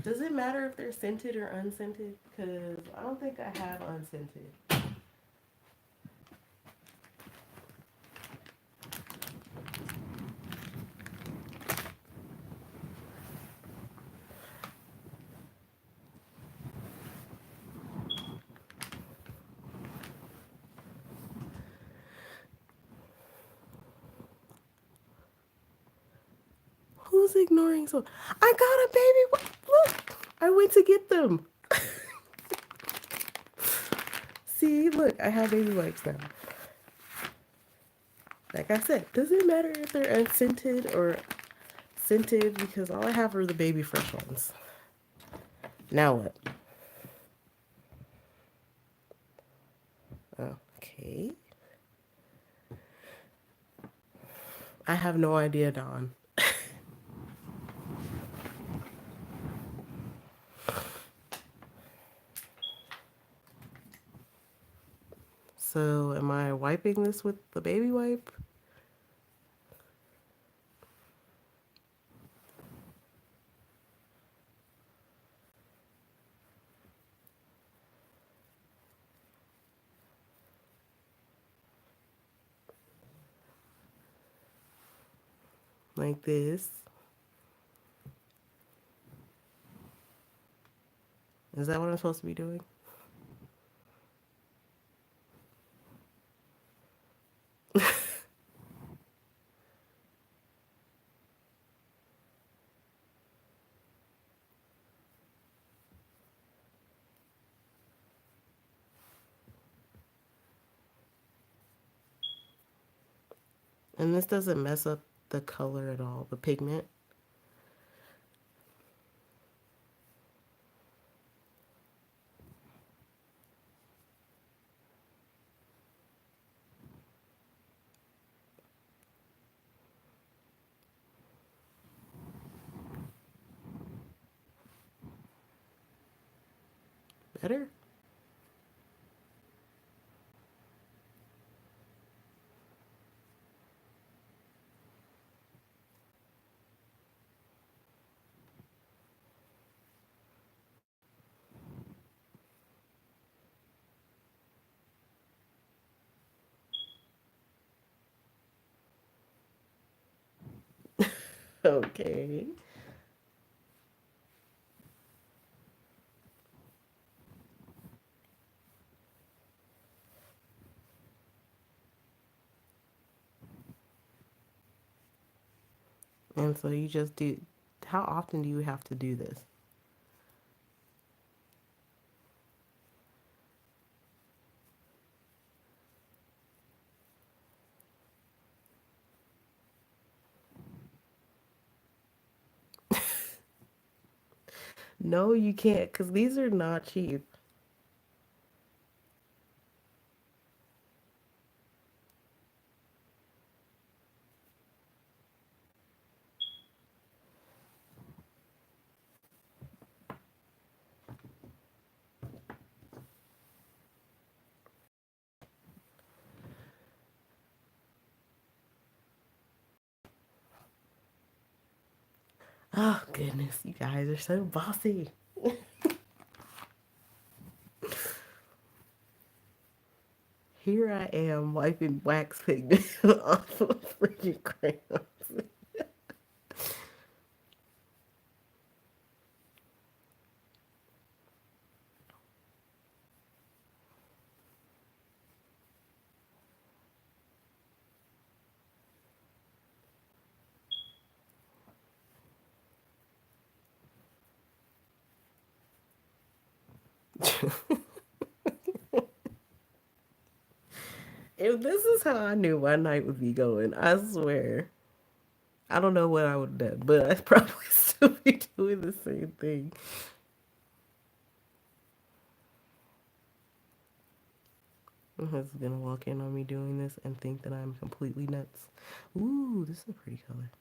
Does it matter if they're scented or unscented? Because I don't think I have unscented. Who's ignoring so? I got a baby. Look, I went to get them. See, look, I have baby wipes now. Like I said, does it matter if they're unscented or scented? Because all I have are the baby fresh ones. Now what? Okay. I have no idea, Dawn. So, am I wiping this with the baby wipe? Like this? Is that what I'm supposed to be doing? And this doesn't mess up the color at all, the pigment. Better? Okay. And so you just do, how often do you have to do this? No, you can't, because these are not cheap. Oh, goodness. You guys are so bossy. Here I am wiping wax pigment off of freaking crayons. If this is how I knew my night would be going, I swear. I don't know what I would have done, but I'd probably still be doing the same thing. My husband's gonna walk in on me doing this and think that I'm completely nuts. Ooh, this is a pretty color.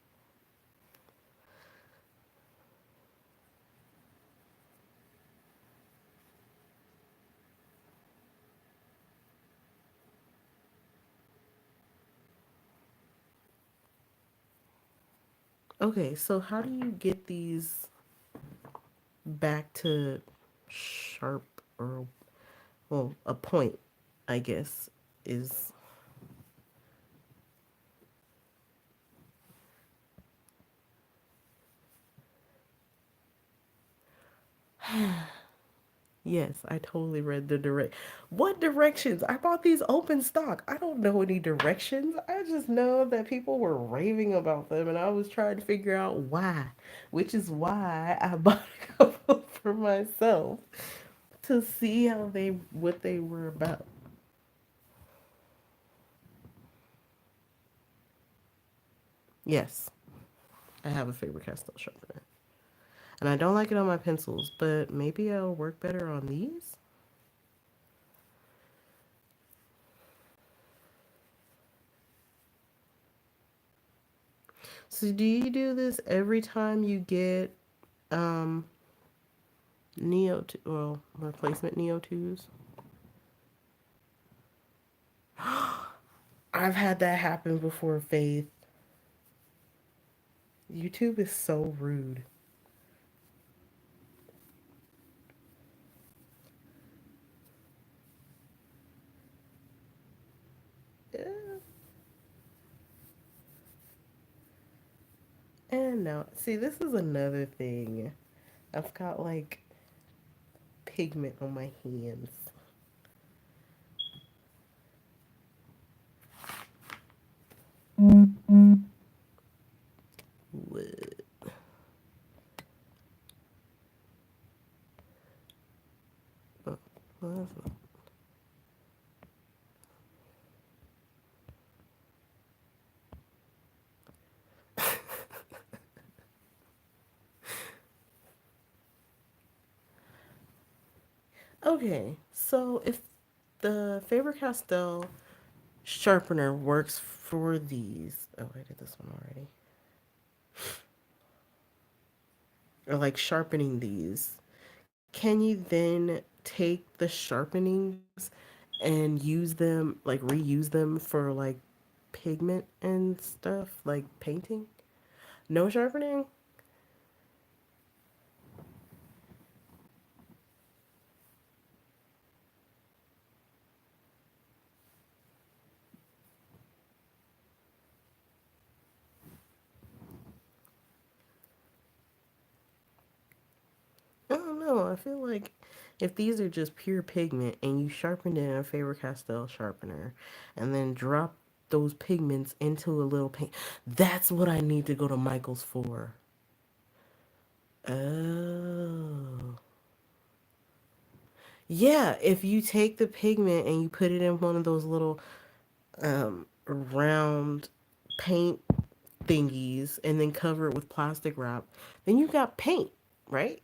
Okay, so how do you get these back to sharp or, well, a point, I guess, is. Yes, I totally read the direct. What directions? I bought these open stock. I don't know any directions. I just know that people were raving about them, and I was trying to figure out why, which is why I bought a couple for myself to see how they what they were about. Yes, I have a Faber Castell sharpener, and I don't like it on my pencils, but maybe it'll work better on these. So do you do this every time you get um well, replacement Neo 2s? I've had that happen before, Faith. YouTube is so rude. Yeah. And now, see, this is another thing. I've got like pigment on my hands. What? Oh, well, okay, so if the Faber Castell sharpener works for these, oh, I did this one already. Or like sharpening these, can you then take the sharpenings and use them, like reuse them for like pigment and stuff, like painting? No sharpening? I don't know. I feel like if these are just pure pigment and you sharpened it in a Faber Castell sharpener and then drop those pigments into a little paint, that's what I need to go to Michael's for. Oh. Yeah, if you take the pigment and you put it in one of those little round paint thingies and then cover it with plastic wrap, then you got paint, right?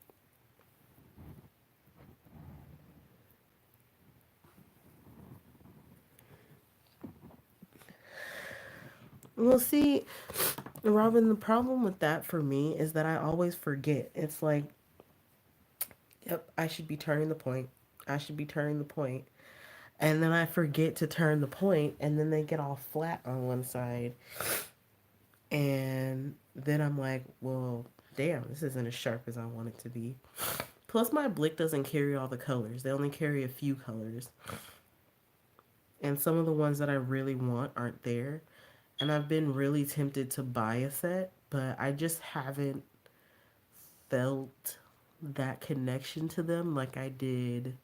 Well, see, Robin, the problem with that for me is that I always forget. It's like, yep, I should be turning the point. I should be turning the point. And then I forget to turn the point, and then they get all flat on one side. And then I'm like, well, Damn, this isn't as sharp as I want it to be. Plus, my Blick doesn't carry all the colors. They only carry a few colors. And some of the ones that I really want aren't there. And I've been really tempted to buy a set, but I just haven't felt that connection to them like I did,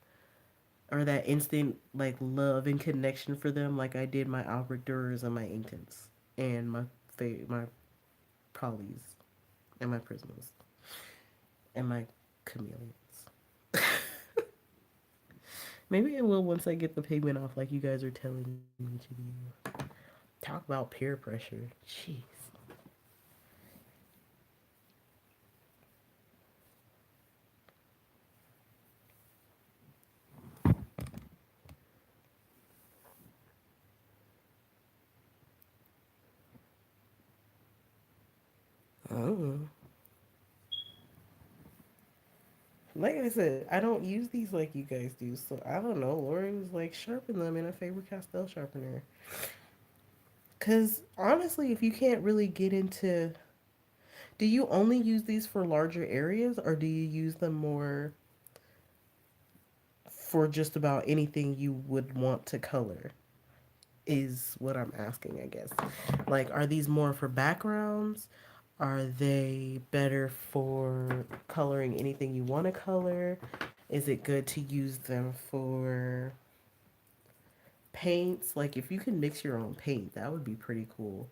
or that instant like love and connection for them like I did my Albrecht Dürers and my Inkten's and my Polys and my Prismas and my Chameleons. Maybe I will once I get the pigment off, like you guys are telling me to do. Talk about peer pressure. Jeez. Oh. Like I said, I don't use these like you guys do, so I don't know. Lori was like, sharpen them in a Faber Castell sharpener. Because honestly, if you can't really get into. Do you only use these for larger areas or do you use them more for just about anything you would want to color? Is what I'm asking, I guess. Like, are these more for backgrounds? Are they better for coloring anything you want to color? Is it good to use them for paints? Like, if you can mix your own paint, that would be pretty cool.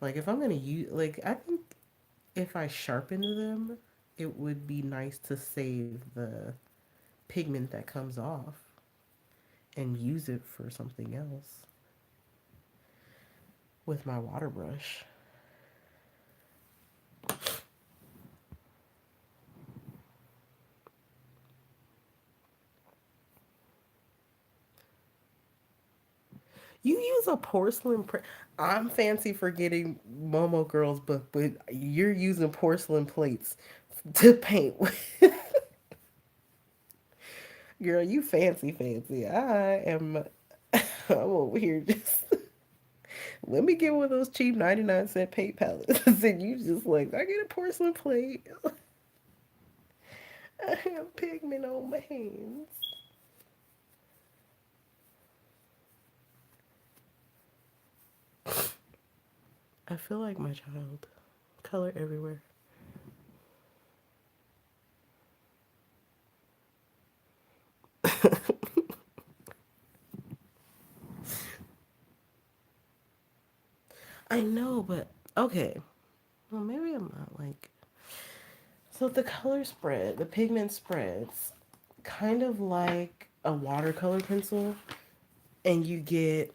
Like, if I'm gonna use, like, I think if I sharpened them, it would be nice to save the pigment that comes off and use it for something else with my water brush. You use a porcelain. I'm fancy for getting Momo Girl's book, but you're using porcelain plates to paint with. Girl, you fancy, fancy. I am. I'm over here just. Let me get one of those cheap 99-cent paint palettes. And you just like, I get a porcelain plate. I have pigment on my hands. I feel like my child. Color everywhere. I know, but okay. Well, maybe I'm not like. So the color spread, the pigment spreads, kind of like a watercolor pencil, and you get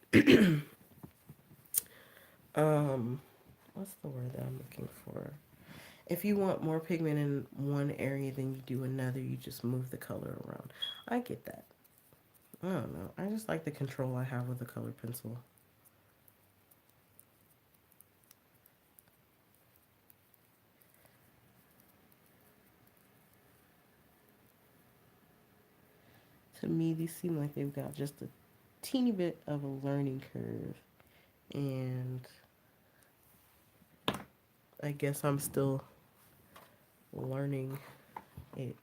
um, what's the word that I'm looking for? If you want more pigment in one area than you do another, you just move the color around. I get that. I don't know. I just like the control I have with the color pencil. To me, these seem like they've got just a teeny bit of a learning curve, and I guess I'm still learning it.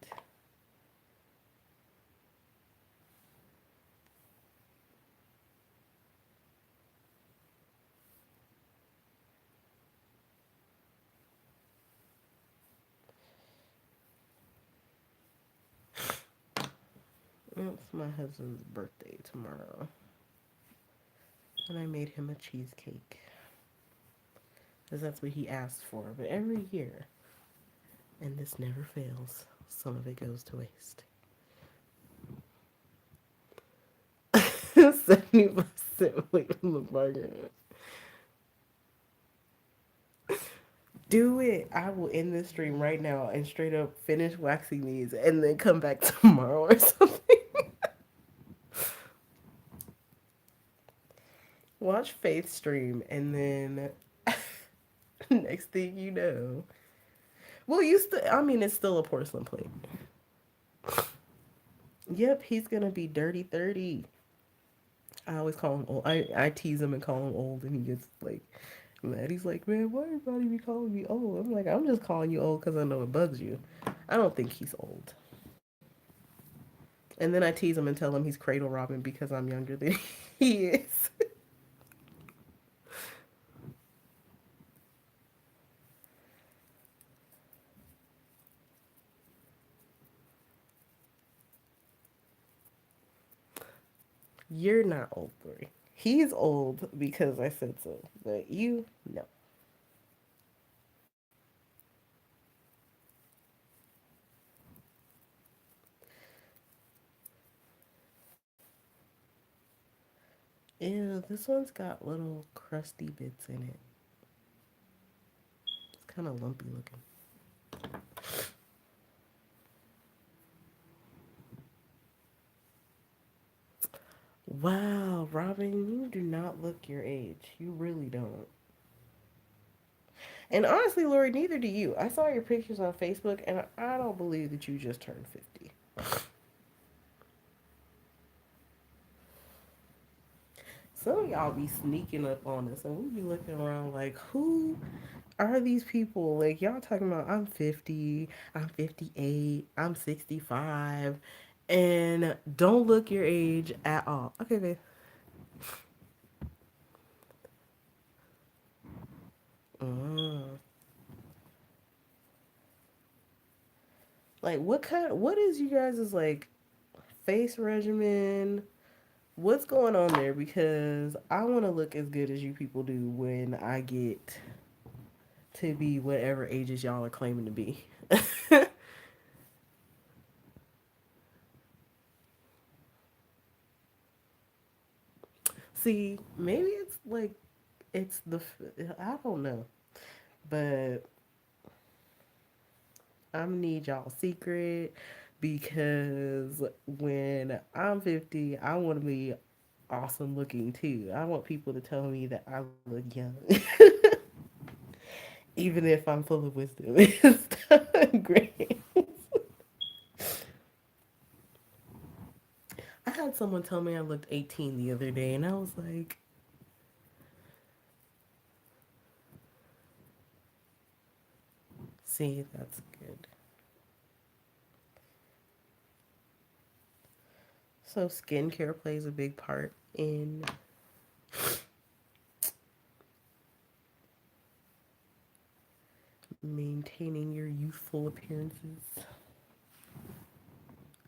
It's my husband's birthday tomorrow, and I made him a cheesecake because that's what he asked for. But every year, and this never fails, some of it goes to waste. 70% away from the burger. Do it. I will end this stream right now and straight up finish waxing these and then come back tomorrow or something. Watch Faith stream and then next thing you know. Well, you still, I mean, it's still a porcelain plate. Yep, he's gonna be dirty 30. I always call him old. I tease him and call him old, and he gets like Maddie's like, man, why everybody be calling me old? I'm like, I'm just calling you old because I know it bugs you. I don't think he's old. And then I tease him and tell him he's Cradle Robin because I'm younger than he is. You're not old, Lori. He's old because I said so. But you, no. Ew, this one's got little crusty bits in it. It's kind of lumpy looking. Wow, Robin, you do not look your age. You really don't. And honestly, Lori, neither do you. I saw your pictures on Facebook, and I don't believe that you just turned 50. Some of y'all be sneaking up on us, and we be looking around like, who are these people? Like, y'all talking about, I'm 50, I'm 58, I'm 65, and don't look your age at all. Okay, babe. Mm. Like, what is you guys' like face regimen? What's going on there? Because I want to look as good as you people do when I get to be whatever ages y'all are claiming to be. See, maybe it's like it's the I don't know, but I'm gonna need y'all secret because when I'm 50, I want to be awesome looking too. I want people to tell me that I look young, even if I'm full of wisdom and stuff. Great. I had someone tell me I looked 18 the other day, and I was like, see, that's good. So, skincare plays a big part in maintaining your youthful appearances.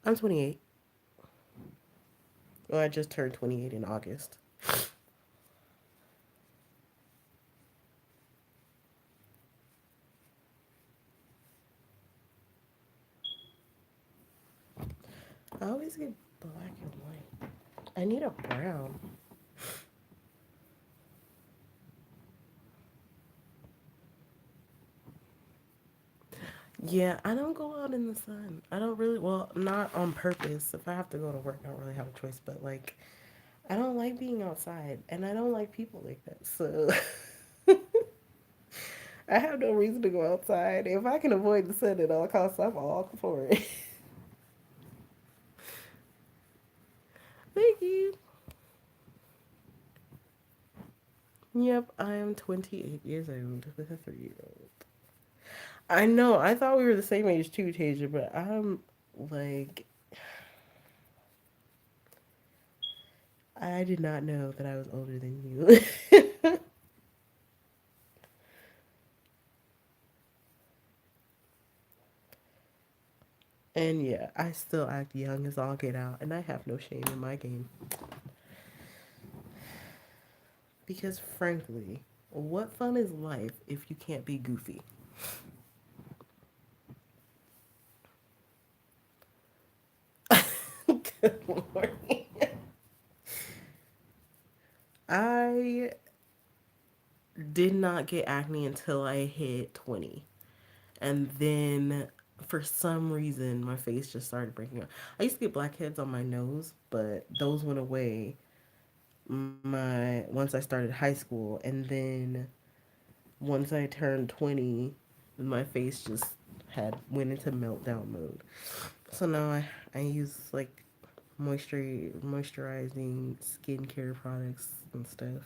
I'm 28. Well, I just turned 28 in August. I always get black and white. I need a brown. Yeah, I don't go out in the sun. I don't really, well, not on purpose. If I have to go to work, I don't really have a choice. But like, I don't like being outside, and I don't like people like that. So I have no reason to go outside. If I can avoid the sun at all costs, I'm all for it. Thank you. Yep, I am 28 years old with a 3 year old. I know, I thought we were the same age too, Tasia, but I'm like, I did not know that I was older than you. And yeah, I still act young as all get out, and I have no shame in my game. Because frankly, what fun is life if you can't be goofy? Good morning. I did not get acne until I hit 20. And then for some reason, my face just started breaking out. I used to get blackheads on my nose, but those went away my once I started high school. And then once I turned 20, my face just had went into meltdown mode. So now I use like moisturizing skincare products and stuff.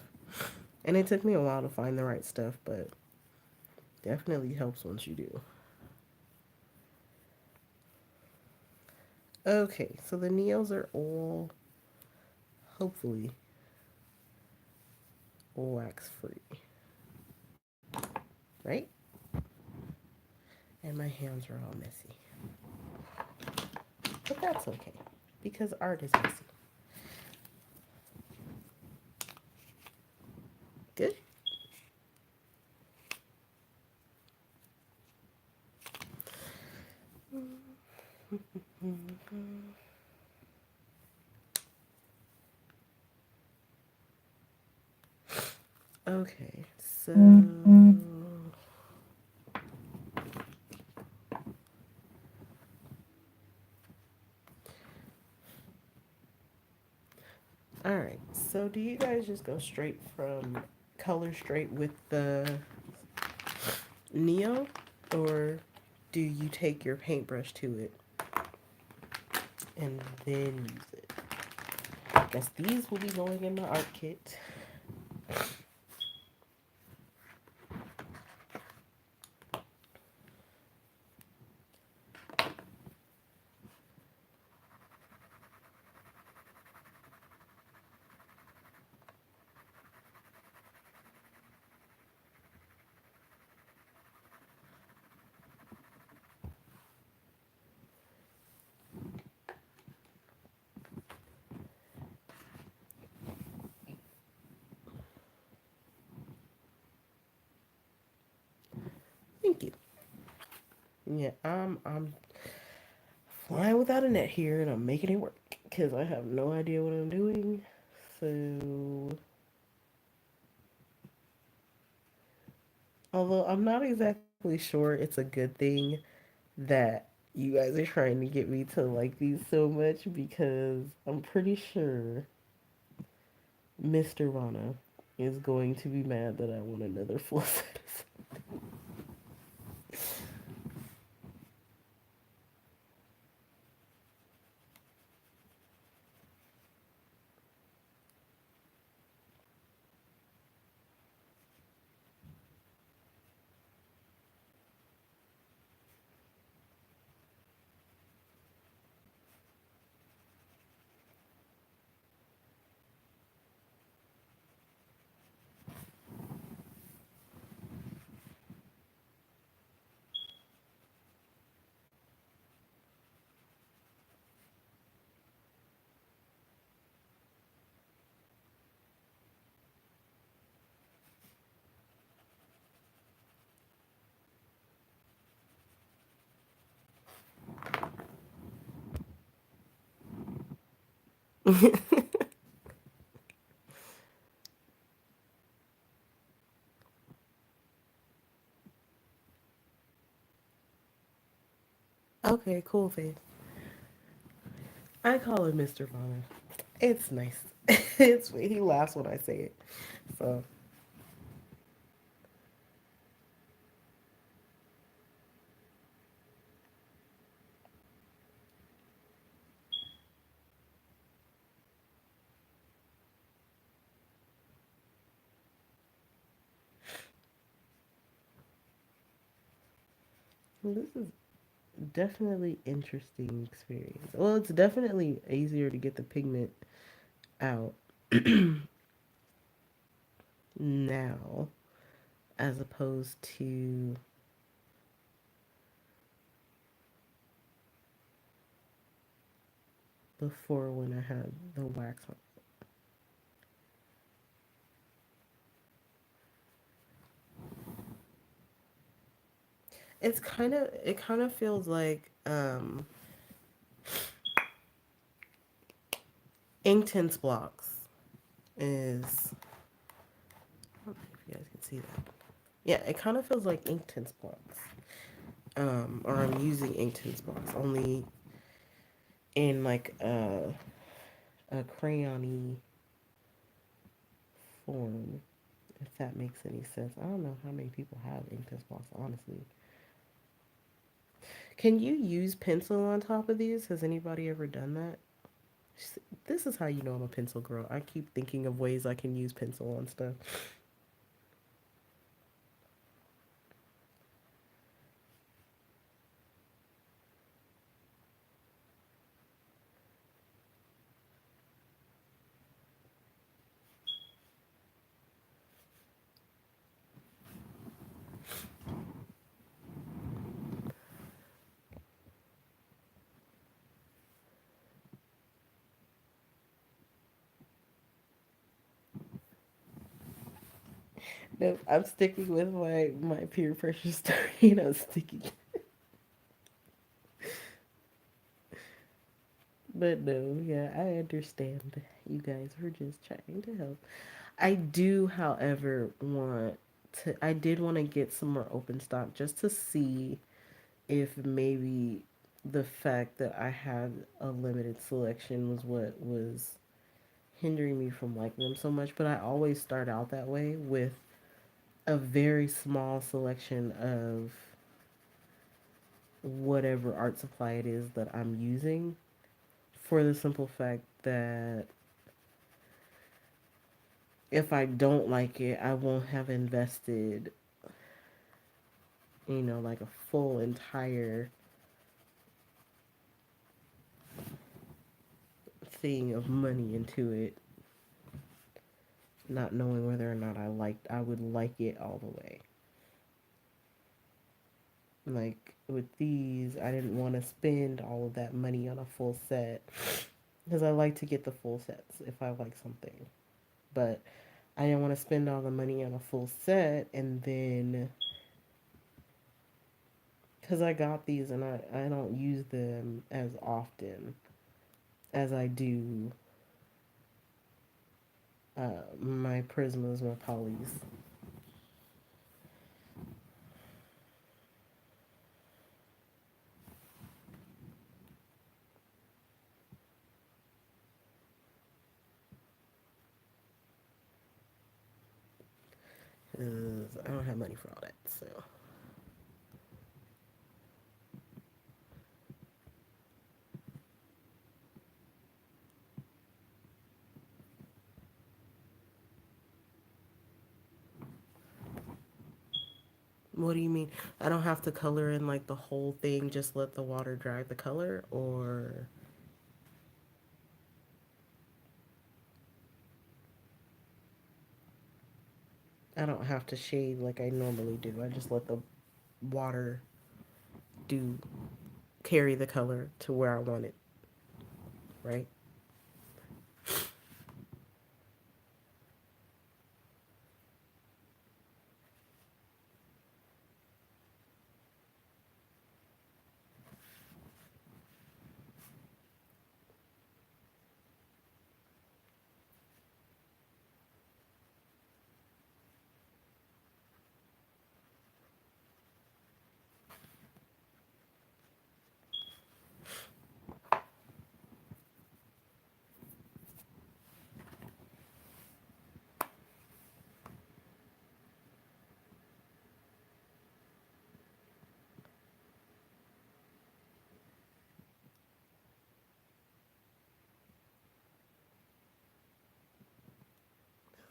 And it took me a while to find the right stuff, but definitely helps once you do. Okay, so the Neos are all hopefully wax free, right? And my hands are all messy. But that's okay because art is messy. Good. Okay, so all right. So do you guys just go straight from color straight with the Neo, or do you take your paintbrush to it and then use it? I guess these will be going in my art kit. Thank you. Yeah, I'm flying without a net here, and I'm making it work because I have no idea what I'm doing. So, although I'm not exactly sure it's a good thing that you guys are trying to get me to like these so much because I'm pretty sure Mr. Rana is going to be mad that I want another full set. Okay, cool, Faith. I call him Mr. Rana. It's nice. He laughs when I say it. So this is definitely interesting experience. Well, it's definitely easier to get the pigment out now as opposed to before when I had the wax on. It kind of feels like Inktense blocks is I don't know if you guys can see that. Yeah, it kind of feels like Inktense blocks. Or I'm using Inktense blocks only in like a crayony form, if that makes any sense. I don't know how many people have Inktense blocks, honestly. Can you use pencil on top of these? Has anybody ever done that? This is how you know I'm a pencil girl. I keep thinking of ways I can use pencil on stuff. No, I'm sticking with my peer pressure story, and I'm sticking. But no, yeah, I understand. You guys were just trying to help. I do, however, want to. I did want to get some more open stock just to see if maybe the fact that I had a limited selection was what was hindering me from liking them so much. But I always start out that way with a very small selection of whatever art supply it is that I'm using for the simple fact that if I don't like it, I won't have invested, like a full entire thing of money into it, not knowing whether or not I would like it all the way. Like with these, I didn't want to spend all of that money on a full set because I like to get the full sets if I like something. But I didn't want to spend all the money on a full set and then because I got these and I don't use them as often as I do my prismas, my polys. Because I don't have money for all that. So what do you mean? I don't have to color in like the whole thing, just let the water drive the color, or I don't have to shade like I normally do. I just let the water do carry the color to where I want it, right?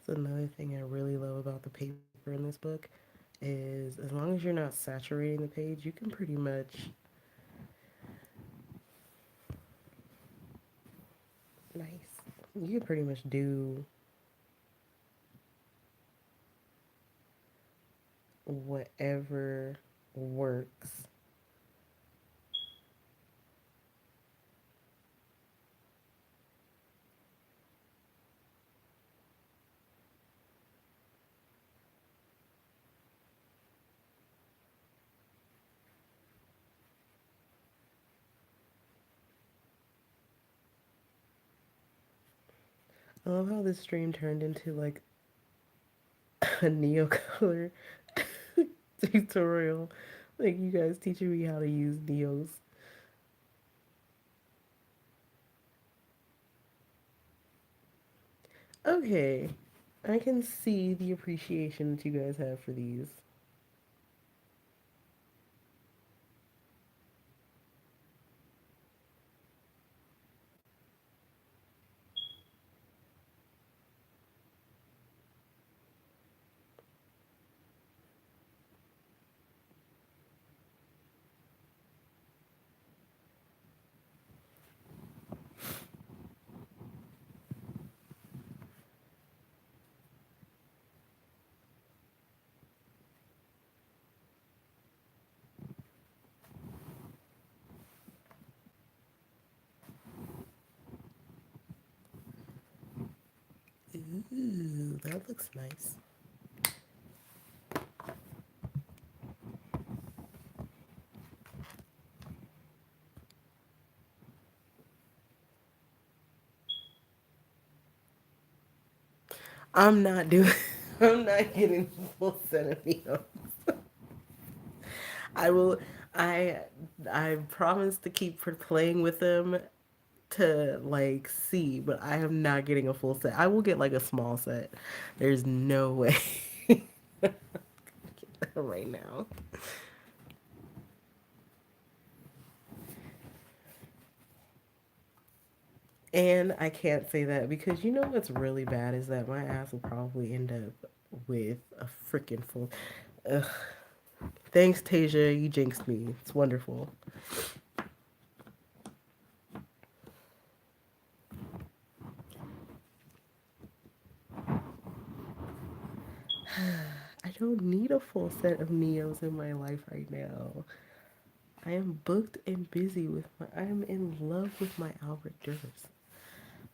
That's another thing I really love about the paper in this book is as long as you're not saturating the page, you can pretty much nice. You can pretty much do whatever works. I love how this stream turned into like a neo color tutorial. Like you guys teaching me how to use neos. Okay. I can see the appreciation that you guys have for these. Ooh, that looks nice. I'm not doing. I'm not getting the full set of Neo. I will. I I promise to keep playing with them to like see, but I am not getting a full set. I will get like a small set. There's no way right now. And I can't say that because you know what's really bad is that my ass will probably end up with a freaking full. Ugh. Thanks, Tasia. You jinxed me. It's wonderful. I don't need a full set of Neos in my life right now. I am booked and busy with my. I am in love with my Albert Duras.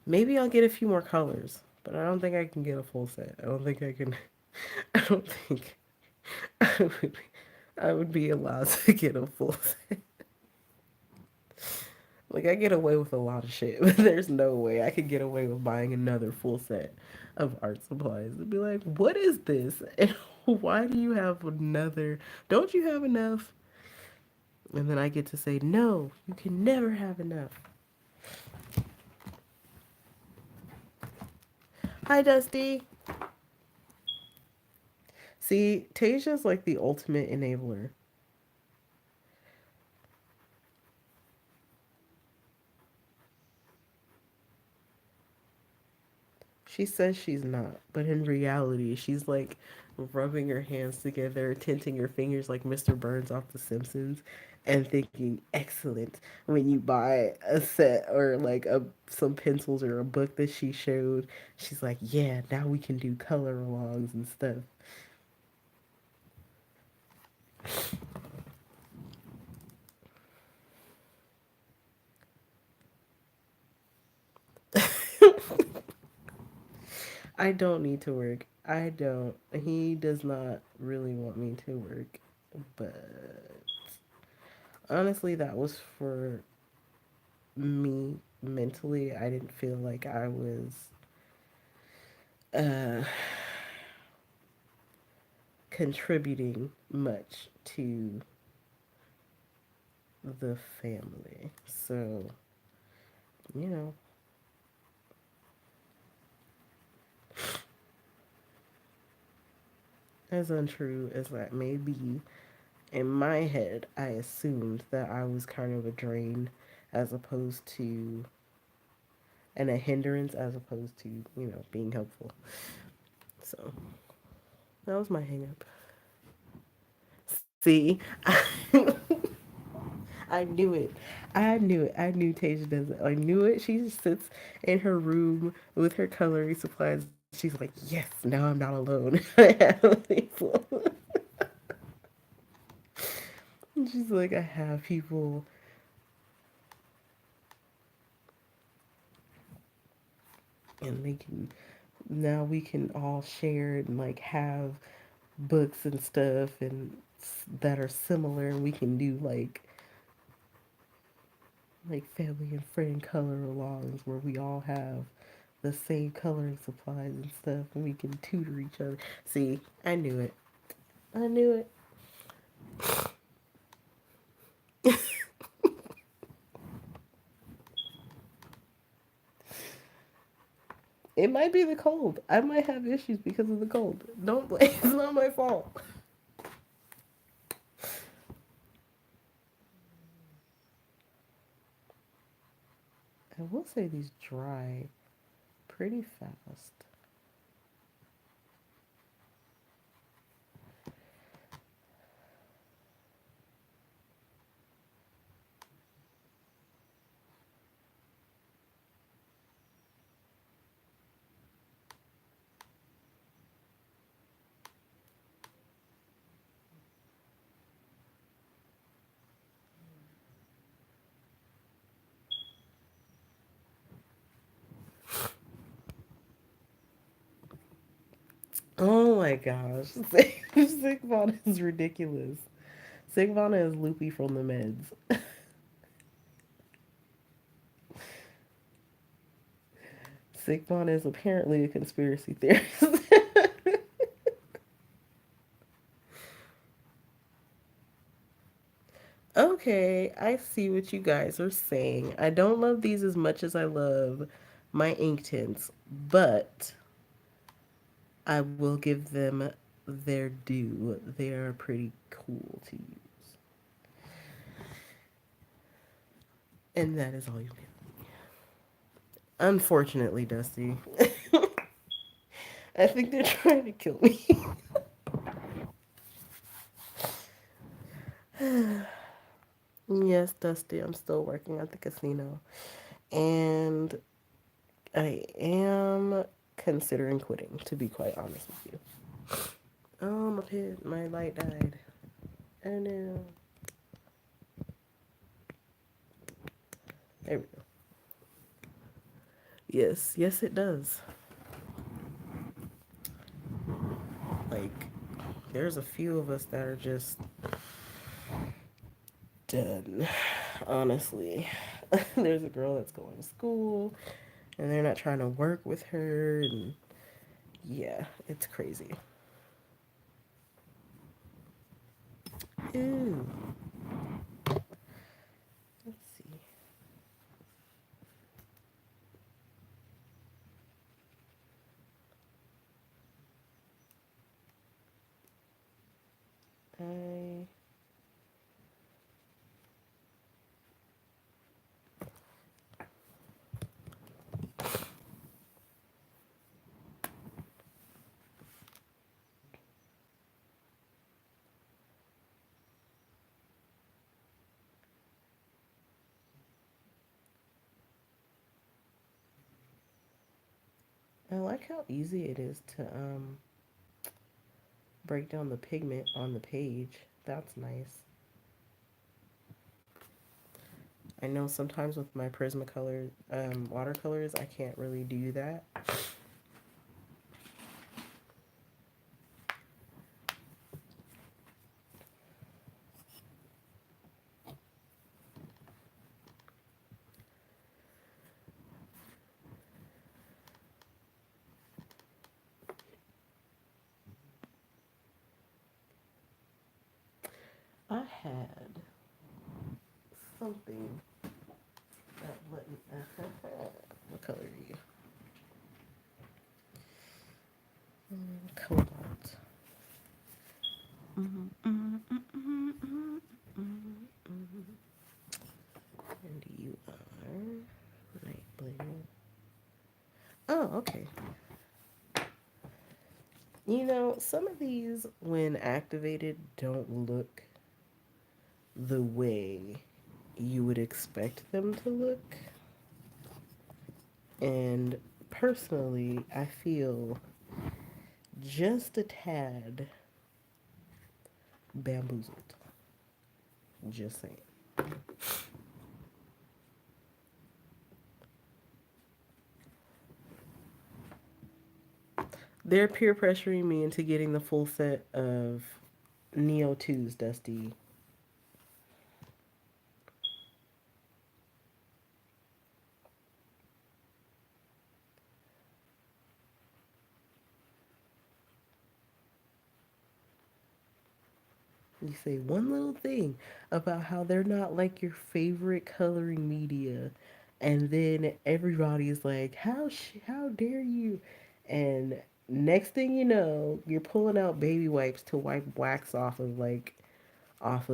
Maybe I'll get a few more colors, but I don't think I can get a full set. I don't think I can. I don't think I would. I would be allowed to get a full set. Like I get away with a lot of shit, but there's no way I could get away with buying another full set of art supplies. It'd be like, what is this? And why do you have another? Don't you have enough? And then I get to say, no, you can never have enough. Hi, Dusty. See, Tasia's like the ultimate enabler. She says she's not, but in reality, she's like rubbing her hands together, tinting her fingers like Mr. Burns off The Simpsons, and thinking, excellent, when you buy a set or like some pencils or a book that she showed. She's like, yeah, now we can do color alongs and stuff. I don't need to work. I don't. He does not really want me to work, but honestly, that was for me mentally. I didn't feel like I was uh, contributing much to the family. So, you know, as untrue as that may be, in my head, I assumed that I was kind of a drain as opposed to, and a hindrance as opposed to, being helpful. So, that was my hang up. See, I knew it. I knew it. I knew Tasia does it. I knew it. She just sits in her room with her coloring supplies. She's like, yes, now I'm not alone. I have people. And she's like, I have people. And they can, now we can all share and like have books and stuff and that are similar. And we can do like family and friend color alongs where we all have the same coloring supplies and stuff and we can tutor each other. See, I knew it. I knew it. It might be the cold. I might have issues because of the cold. Don't blame. It's not my fault. I will say these dry pretty fast. Oh my gosh. Sigvana is ridiculous. Sigvana is loopy from the meds. Sigmund is apparently a conspiracy theorist. Okay, I see what you guys are saying. I don't love these as much as I love my ink tints, but I will give them their due. They are pretty cool to use. And that is all you get. Unfortunately, Dusty. I think they're trying to kill me. Yes, Dusty, I'm still working at the casino. And I am considering quitting, to be quite honest with you. Oh, my light died. Oh no. There we go. Yes, yes, it does. Like, there's a few of us that are just done, honestly. There's a girl that's going to school, and they're not trying to work with her, and yeah, it's crazy. Ooh, let's see. I I like how easy it is to break down the pigment on the page. That's nice. I know sometimes with my Prismacolor watercolors, I can't really do that. I had something that let me. What color are you? Cobalt. And you are light blue. Oh, okay. You know, some of these, when activated, don't look the way you would expect them to look. And personally, I feel just a tad bamboozled. Just saying. They're peer pressuring me into getting the full set of Neo 2's, Dusty. You say one little thing about how they're not like your favorite coloring media, and then everybody's like, how dare you? And next thing you know, you're pulling out baby wipes to wipe wax off of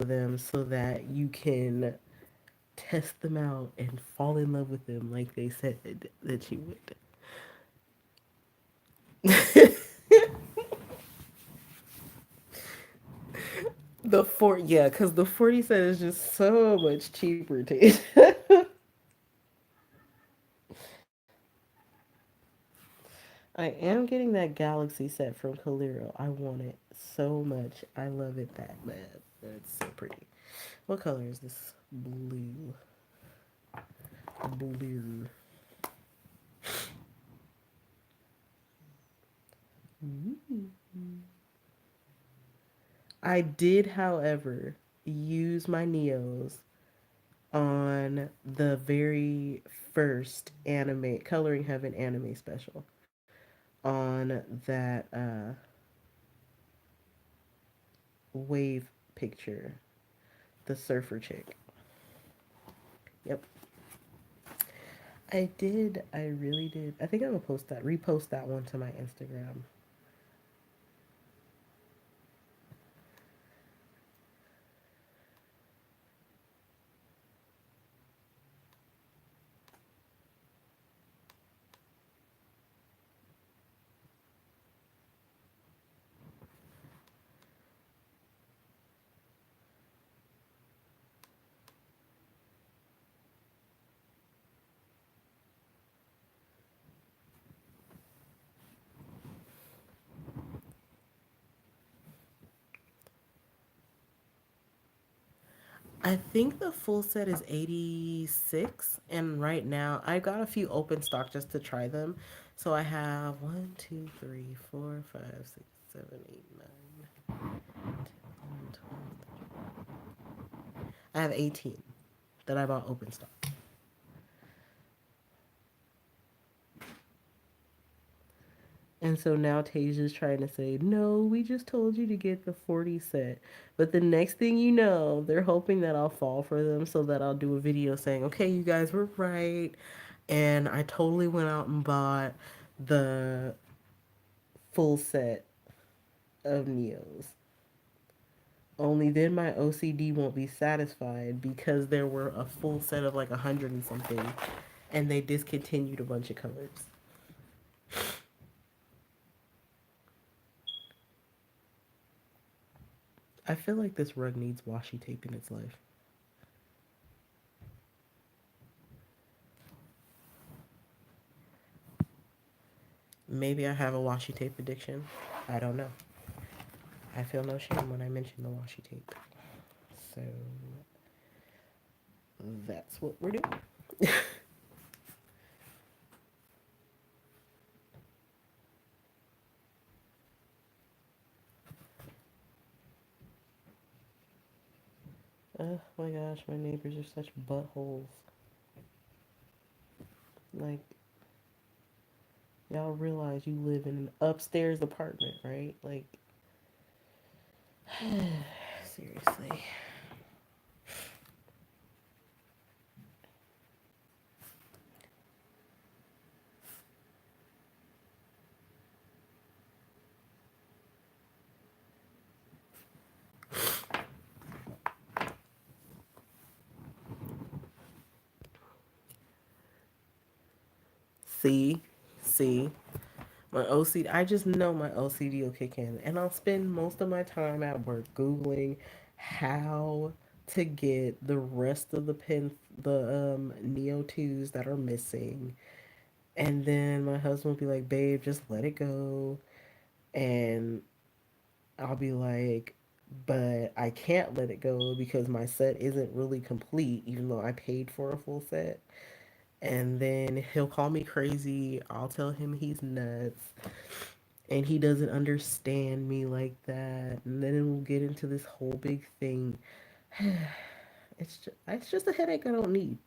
them so that you can test them out and fall in love with them like they said that you would. Yeah, because the 40 set is just so much cheaper to. I am getting that Galaxy set from Calero. I want it so much. I love it that bad. It's so pretty. What color is this? Blue. Blue. Ooh. I did, however, use my Neos on the very first anime Coloring Heaven anime special on that wave picture, the surfer chick. Yep. I did. I really did. I think I'm gonna repost that one to my Instagram. I think the full set is 86, and right now I got a few open stock just to try them. So I have 1, 2, 3, 4, 5, 6, 7, 8, 9, 10, 12. I have 18 that I bought open stock. And so now Tasia's trying to say, no, we just told you to get the 40 set. But the next thing you know, they're hoping that I'll fall for them so that I'll do a video saying, okay, you guys were right. And I totally went out and bought the full set of Neos. Only then my OCD won't be satisfied because there were a full set of like 100 and something, and they discontinued a bunch of colors. I feel like this rug needs washi tape in its life. Maybe I have a washi tape addiction. I don't know. I feel no shame when I mention the washi tape. So that's what we're doing. Oh my gosh, my neighbors are such buttholes. Like, y'all realize you live in an upstairs apartment, right? Like, seriously. See, see, my OCD. I just know my OCD will kick in, and I'll spend most of my time at work googling how to get the rest of the Neo twos that are missing, and then my husband will be like, "Babe, just let it go," and I'll be like, "But I can't let it go because my set isn't really complete, even though I paid for a full set." And then he'll call me crazy. I'll tell him he's nuts. And he doesn't understand me like that. And then we'll get into this whole big thing. It's just a headache I don't need.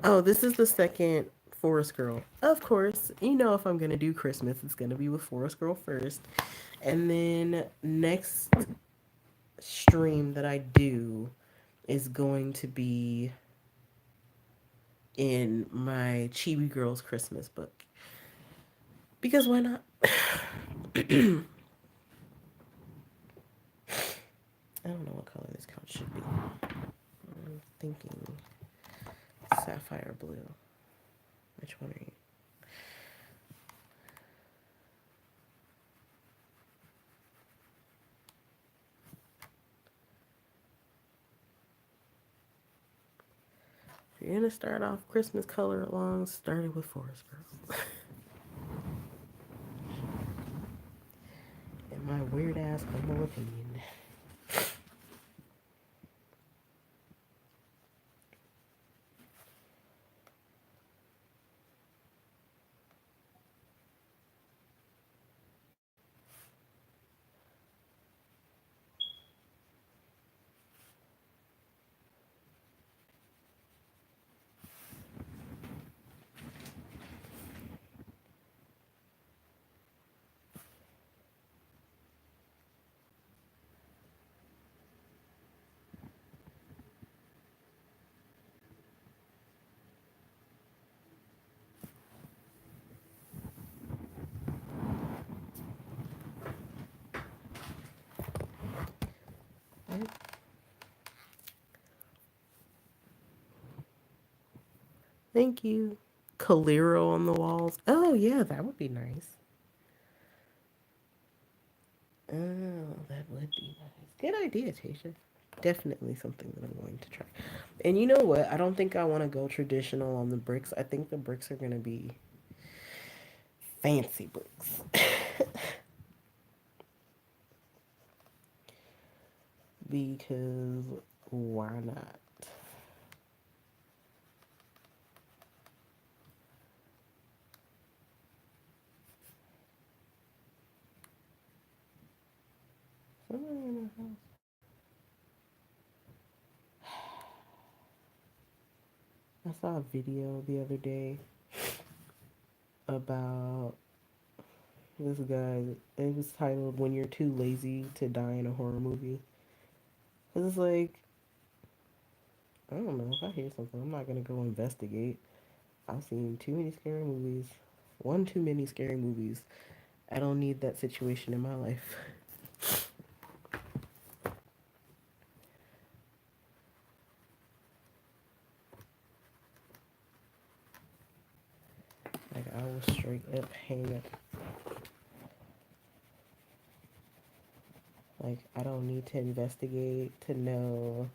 Oh, this is the second Forest Girl. Of course, you know if I'm gonna do Christmas, it's gonna be with Forest Girl first. And then next stream that I do is going to be in my Chibi Girls Christmas book. Because why not? I don't know what color this couch should be. I'm thinking sapphire blue. Which one are you? If you're gonna start off Christmas color along, start it with Forest Girl. In my weird ass humble opinion. Thank you. Calero on the walls. Oh yeah, that would be nice. Oh, that would be nice. Good idea, Tasha. Definitely something that I'm going to try. And you know what? I don't think I want to go traditional on the bricks. I think the bricks are going to be fancy bricks. Because why not? Somebody in the house. I saw a video the other day about this guy. It was titled "When You're Too Lazy to Die in a Horror Movie." It's like, I don't know. If I hear something, I'm not gonna go investigate. I've seen too many scary movies. One too many scary movies. I don't need that situation in my life. Like, I will straight up hang up. Like, I don't need to investigate to know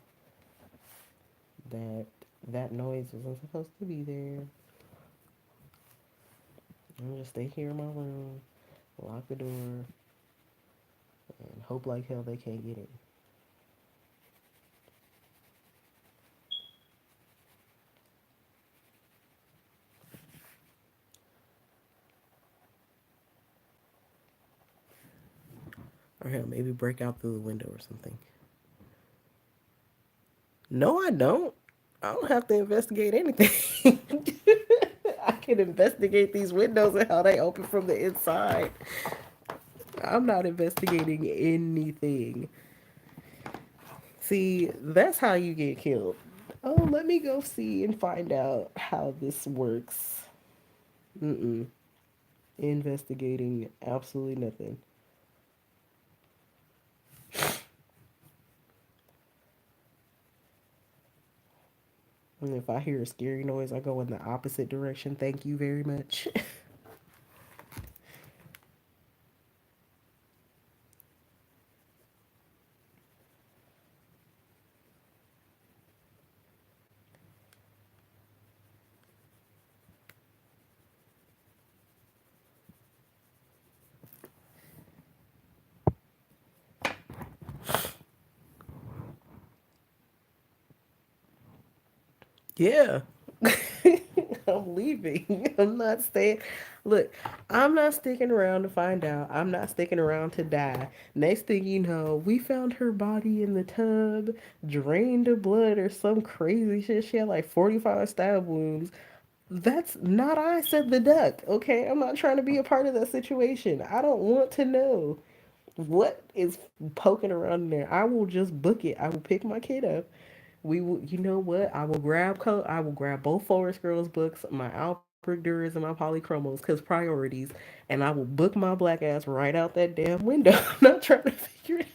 that that noise wasn't supposed to be there. I'm just stay here in my room, lock the door, and hope like hell they can't get in. Or hell, maybe break out through the window or something. No, I don't. I don't have to investigate anything. I can investigate these windows and how they open from the inside. I'm not investigating anything. See, that's how you get killed. Oh, let me go see and find out how this works. Mm-mm. Investigating absolutely nothing. And if I hear a scary noise, I go in the opposite direction. Thank you very much. Yeah. I'm leaving. I'm not staying. Look, I'm not sticking around to find out. I'm not sticking around to die. Next thing you know, we found her body in the tub, drained of blood or some crazy shit. She had like 45 stab wounds. That's not I said the duck, okay? I'm not trying to be a part of that situation. I don't want to know what is poking around in there. I will just book it. I will pick my kid up. We will, you know what? I will grab both Forest Girls books, my Alfred Duras and my Polychromos, cause priorities, and I will book my black ass right out that damn window. I'm not trying to figure it.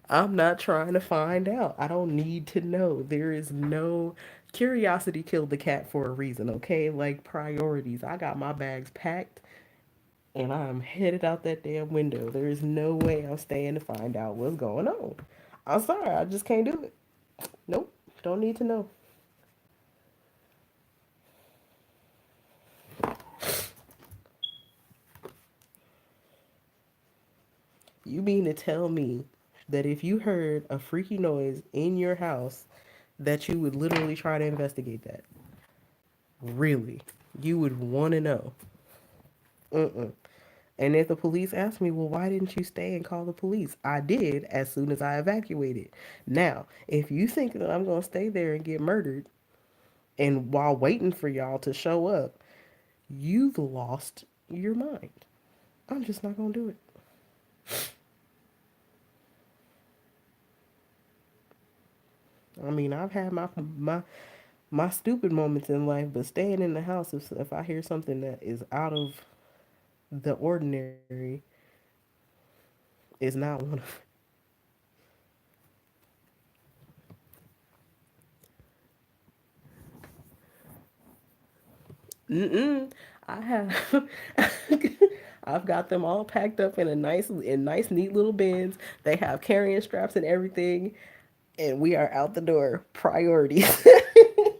I'm not trying to find out. I don't need to know. There is no curiosity killed the cat for a reason. Okay, like priorities. I got my bags packed and I'm headed out that damn window. There is no way I'm staying to find out what's going on. I'm sorry, I just can't do it. Nope, don't need to know. You mean to tell me that if you heard a freaky noise in your house, that you would literally try to investigate that? Really? You would want to know. Mm-mm. And if the police ask me, well, why didn't you stay and call the police? I did as soon as I evacuated. Now, if you think that I'm going to stay there and get murdered, and while waiting for y'all to show up, you've lost your mind. I'm just not going to do it. I mean, I've had my stupid moments in life, but staying in the house, if I hear something that is out of the ordinary, is not one of. Mm-mm. I have I've got them all packed up in a nice neat little bins. They have carrying straps and everything, and we are out the door. Priorities.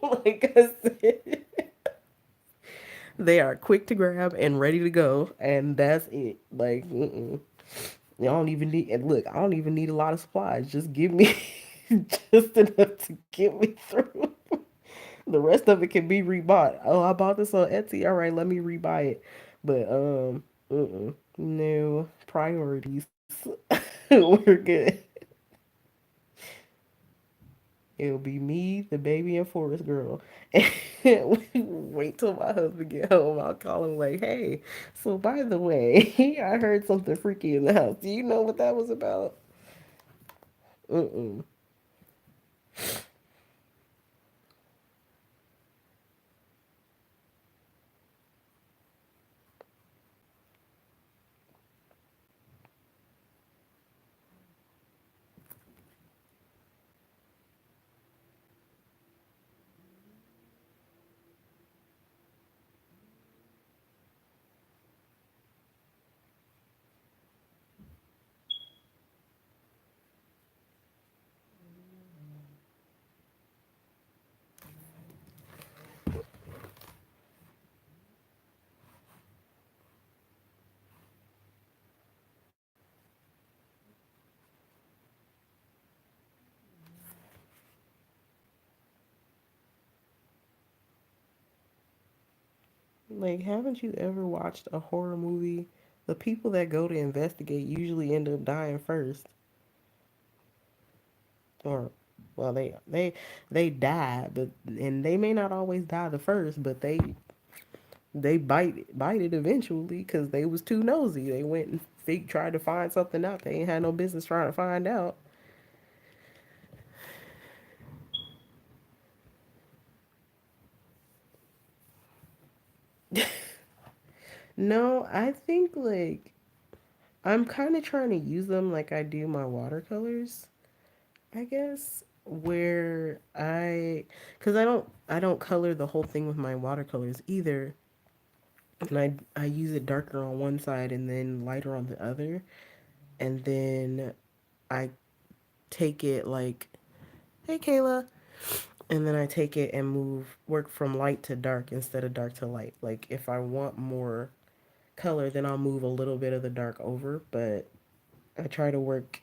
Like I said, they are quick to grab and ready to go, and that's it. Like, mm-mm. You don't even need, and look, I don't even need a lot of supplies. Just give me just enough to get me through. The rest of it can be rebought. Oh, I bought this on Etsy. All right, let me rebuy it. But no priorities. We're good. It'll be me, the baby, and Forest Girl. And wait till my husband get home. I'll call him like, "Hey, so by the way, I heard something freaky in the house. Do you know what that was about?" Mm-mm. Like, haven't you ever watched a horror movie? The people that go to investigate usually end up dying first, or well, they die, but and they may not always die the first, but they bite it eventually because they was too nosy. They went and tried to find something out they ain't had no business trying to find out. No, I think like I'm kind of trying to use them like I do my watercolors, I guess, where cuz I don't color the whole thing with my watercolors either. And I use it darker on one side and then lighter on the other, and then I take it like, "Hey Kayla," and then I take it and work from light to dark instead of dark to light. Like if I want more color, then I'll move a little bit of the dark over, but I try to work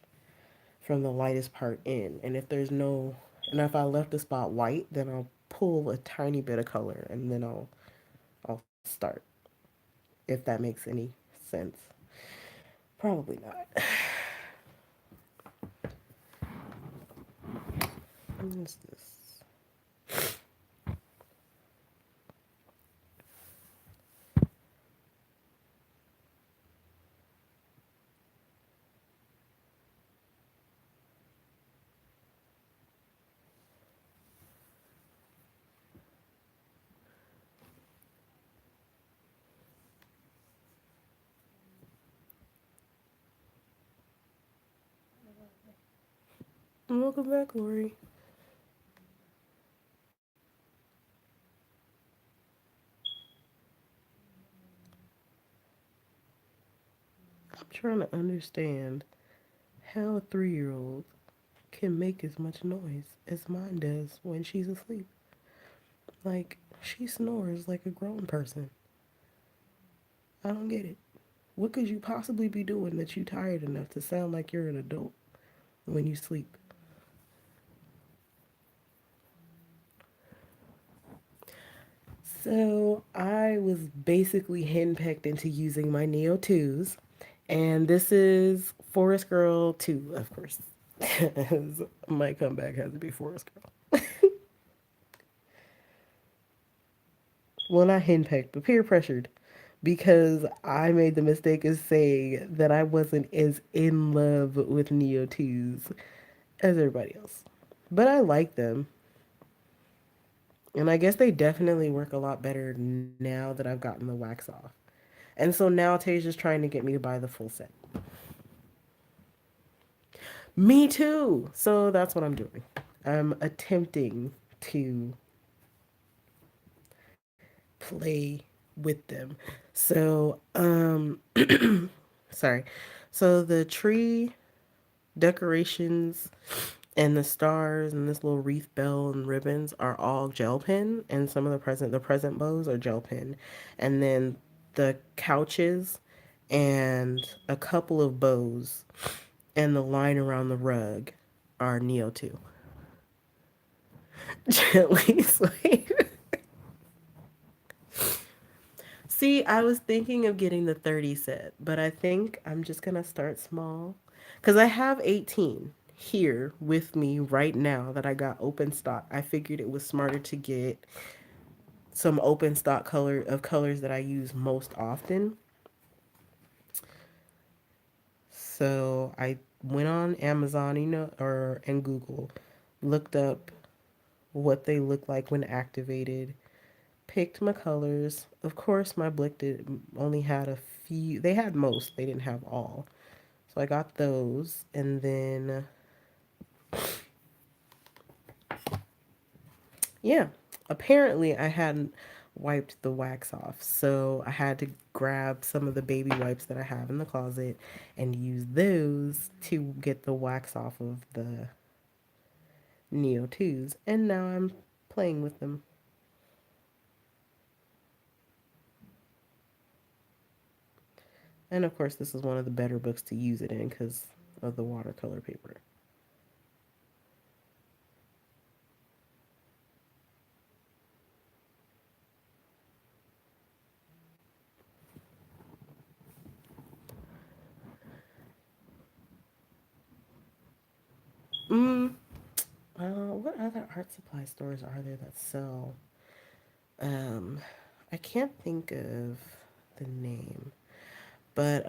from the lightest part in. And if I left the spot white, then I'll pull a tiny bit of color and then I'll start. If that makes any sense. Probably not. What is this? Welcome back, Lori. I'm trying to understand how a 3-year-old can make as much noise as mine does when she's asleep. Like, she snores like a grown person. I don't get it. What could you possibly be doing that you tired enough to sound like you're an adult when you sleep? So I was basically henpecked into using my Neo 2s. And this is Forest Girl 2, of course. My comeback has to be Forest Girl. Well, not henpecked, but peer pressured. Because I made the mistake of saying that I wasn't as in love with Neo 2s as everybody else. But I like them. And I guess they definitely work a lot better now that I've gotten the wax off. And so now Tasia's just trying to get me to buy the full set. Me too. So that's what I'm doing. I'm attempting to play with them. So, sorry. So the tree decorations and the stars and this little wreath bell and ribbons are all gel pen, and some of the present bows are gel pen, and then the couches and a couple of bows and the line around the rug are Neo 2. Gently Slave. See, I was thinking of getting the 30 set, but I think I'm just gonna start small. Because I have 18 here with me right now that I got open stock. I figured it was smarter to get some open stock colors that I use most often. So I went on Amazon, or and Google, looked up what they look like when activated, picked my colors. Of course, my Blick only had a few. They had most. They didn't have all. So I got those, and then yeah, apparently I hadn't wiped the wax off, so I had to grab some of the baby wipes that I have in the closet and use those to get the wax off of the Neo 2s, and now I'm playing with them. And of course, this is one of the better books to use it in because of the watercolor paper. Mm, what other art supply stores are there that sell? Um, I can't think of the name, but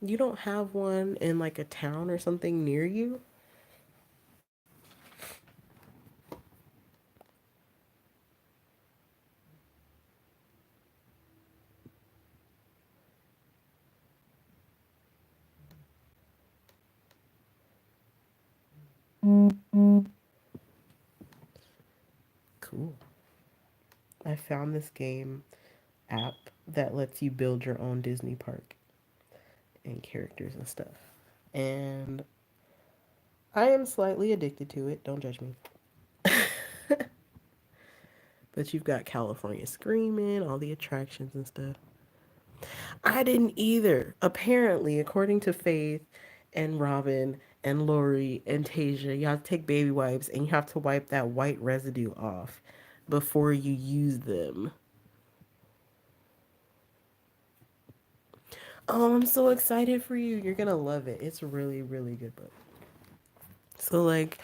you don't have one in like a town or something near you? Cool. I found this game app that lets you build your own Disney park and characters and stuff. And I am slightly addicted to it. Don't judge me. But you've got California Screaming, all the attractions and stuff. I didn't either. Apparently, according to Faith and Robin and Lori and Tasia, you have to take baby wipes and you have to wipe that white residue off before you use them. Oh, I'm so excited for you. You're gonna love it. It's a really, really good book. So, like,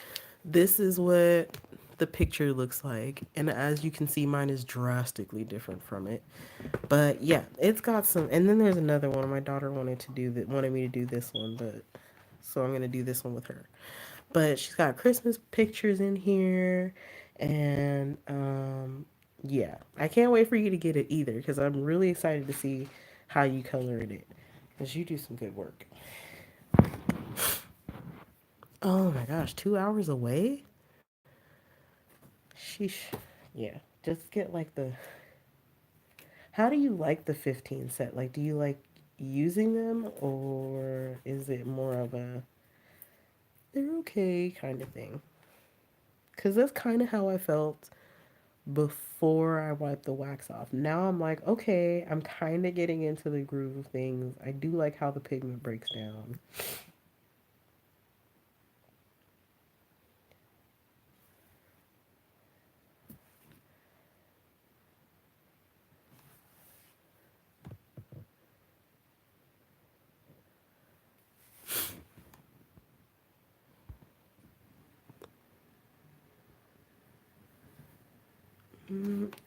this is what the picture looks like. And as you can see, mine is drastically different from it. But yeah, it's got some. And then there's another one. My daughter wanted me to do this one, but so I'm gonna do this one with her. But she's got Christmas pictures in here, and yeah, I can't wait for you to get it either because I'm really excited to see how you colored it because you do some good work. Oh my gosh, 2 hours away? Sheesh. Yeah, just get like the. How do you like the 15 set? Like, do you like using them or is it more of a they're okay kind of thing? Because that's kind of how I felt before I wiped the wax off. Now I'm like, okay, I'm kind of getting into the groove of things. I do like how the pigment breaks down.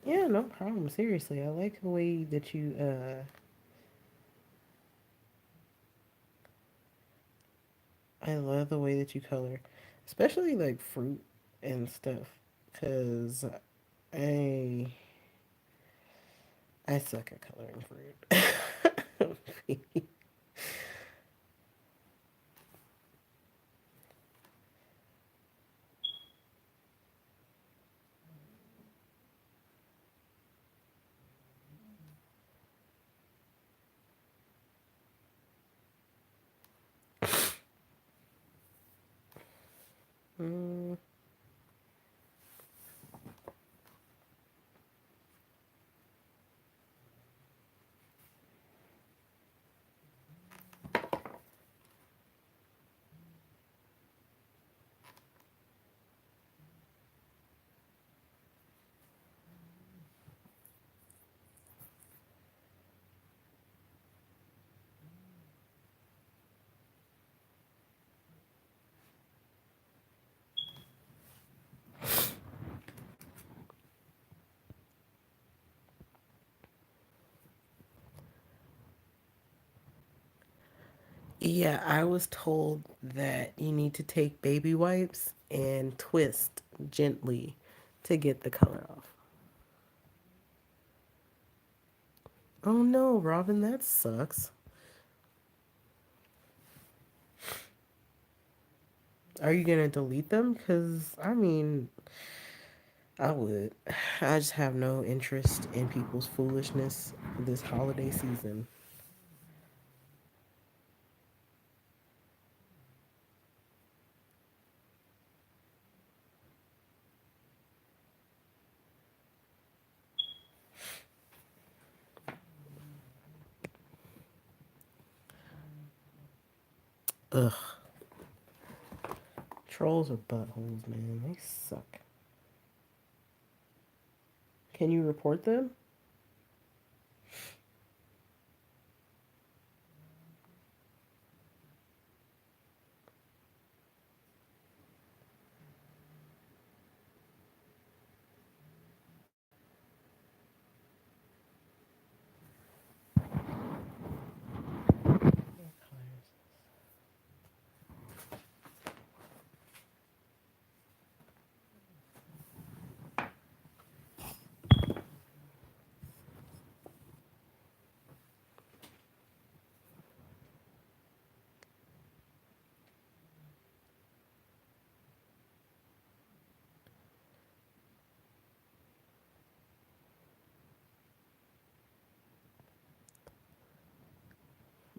Yeah, no problem. Seriously, I like the way that I love the way that you color, especially like fruit and stuff. Cause I I suck at coloring fruit. Yeah, I was told that you need to take baby wipes and twist gently to get the color off. Oh no, Robin, that sucks. Are you gonna delete them? Because, I mean, I would. I just have no interest in people's foolishness this holiday season. Ugh. Trolls are buttholes, man. They suck. Can you report them?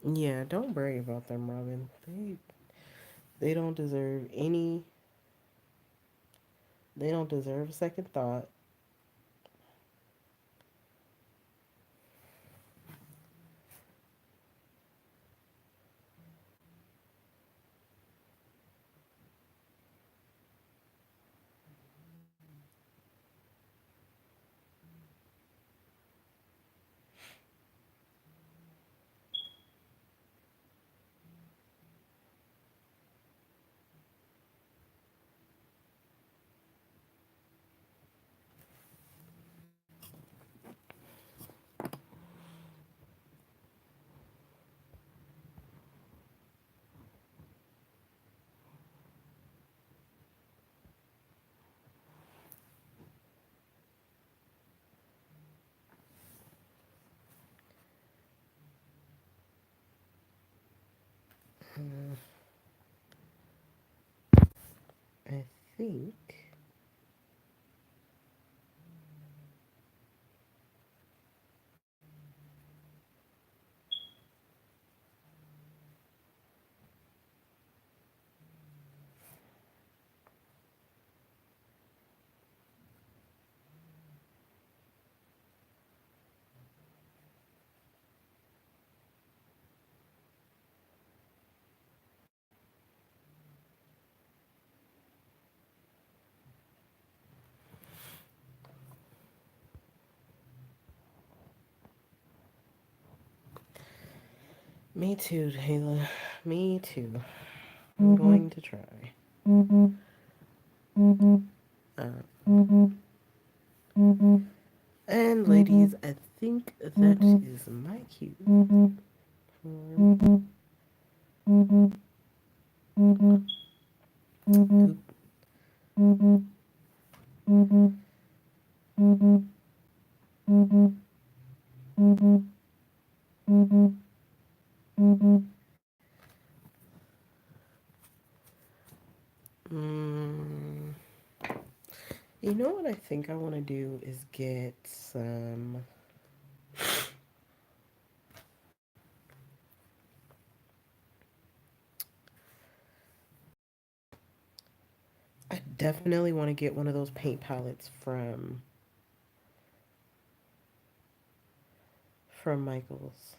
Yeah, don't worry about them, Robin. They don't deserve any. They don't deserve a second thought. I think. Me too, Taylor. Me too. I'm going to try. Uh, and ladies, I think that is my cue. For, oop, mm, you know what I think I want to do is get some. I definitely want to get one of those paint palettes from Michaels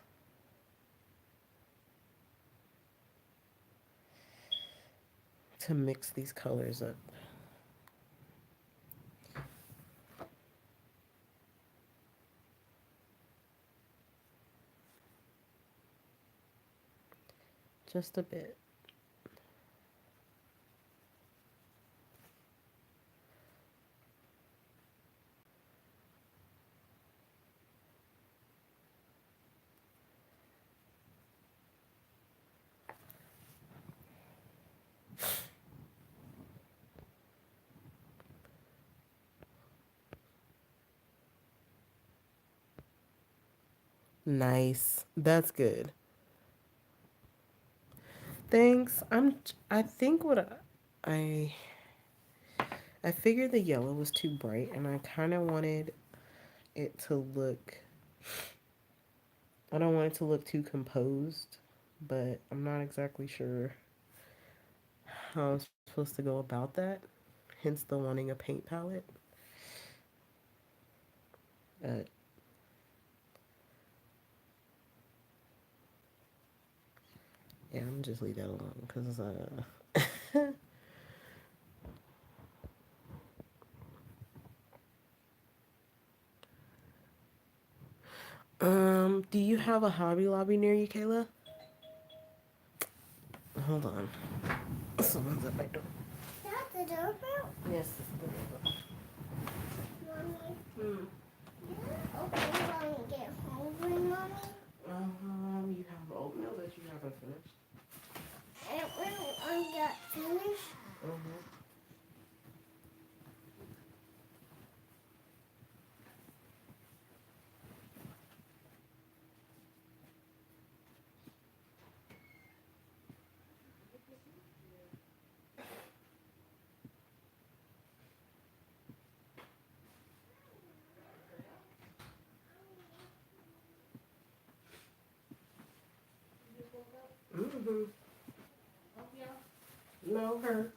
to mix these colors up just a bit. Nice. That's good. Thanks. I think what I I figured the yellow was too bright and I kind of wanted it to look I don't want it to look too composed, but I'm not exactly sure how I'm supposed to go about that. Hence the wanting a paint palette. But yeah, I'm just leave that alone because do you have a Hobby Lobby near you, Kayla? Hold on. Someone's at my door. That's the doorbell? Yes, it's the doorbell. Mommy. Okay, when you get hungry, Mommy? You have oatmeal that you haven't finished. And when I get finished? Mm-hmm. No, her.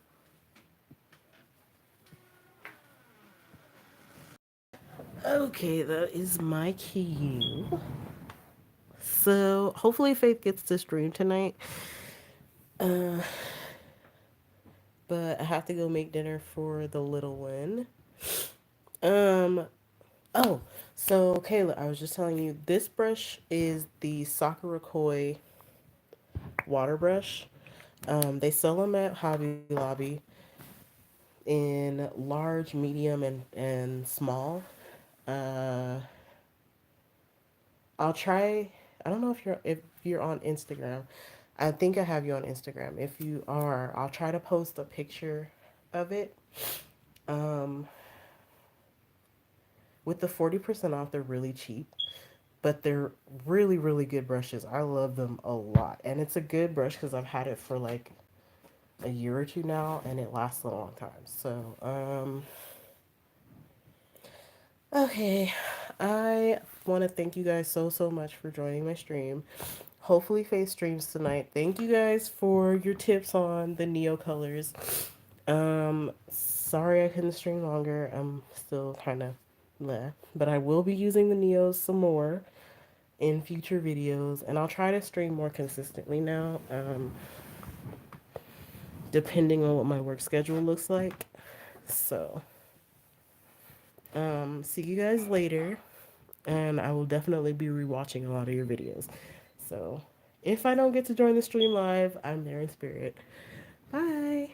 Okay, that is my cue. So hopefully Faith gets to stream tonight. Uh, but I have to go make dinner for the little one. Um, oh, so Kayla, I was just telling you this brush is the Sakura Koi water brush. They sell them at Hobby Lobby in large, medium, and small. Uh, I'll try. I don't know if you're on Instagram. I think I have you on Instagram. If you are, I'll try to post a picture of it. Um, with the 40% off, they're really cheap, but they're really, really good brushes. I love them a lot. And it's a good brush because I've had it for like a year or two now and it lasts a long time. So, okay. I want to thank you guys so, so much for joining my stream. Hopefully, Faith streams tonight. Thank you guys for your tips on the Neo colors. Sorry I couldn't stream longer. I'm still kind of meh, but I will be using the Neos some more in future videos, and I'll try to stream more consistently now, depending on what my work schedule looks like. So, see you guys later, and I will definitely be rewatching a lot of your videos. So, if I don't get to join the stream live, I'm there in spirit. Bye.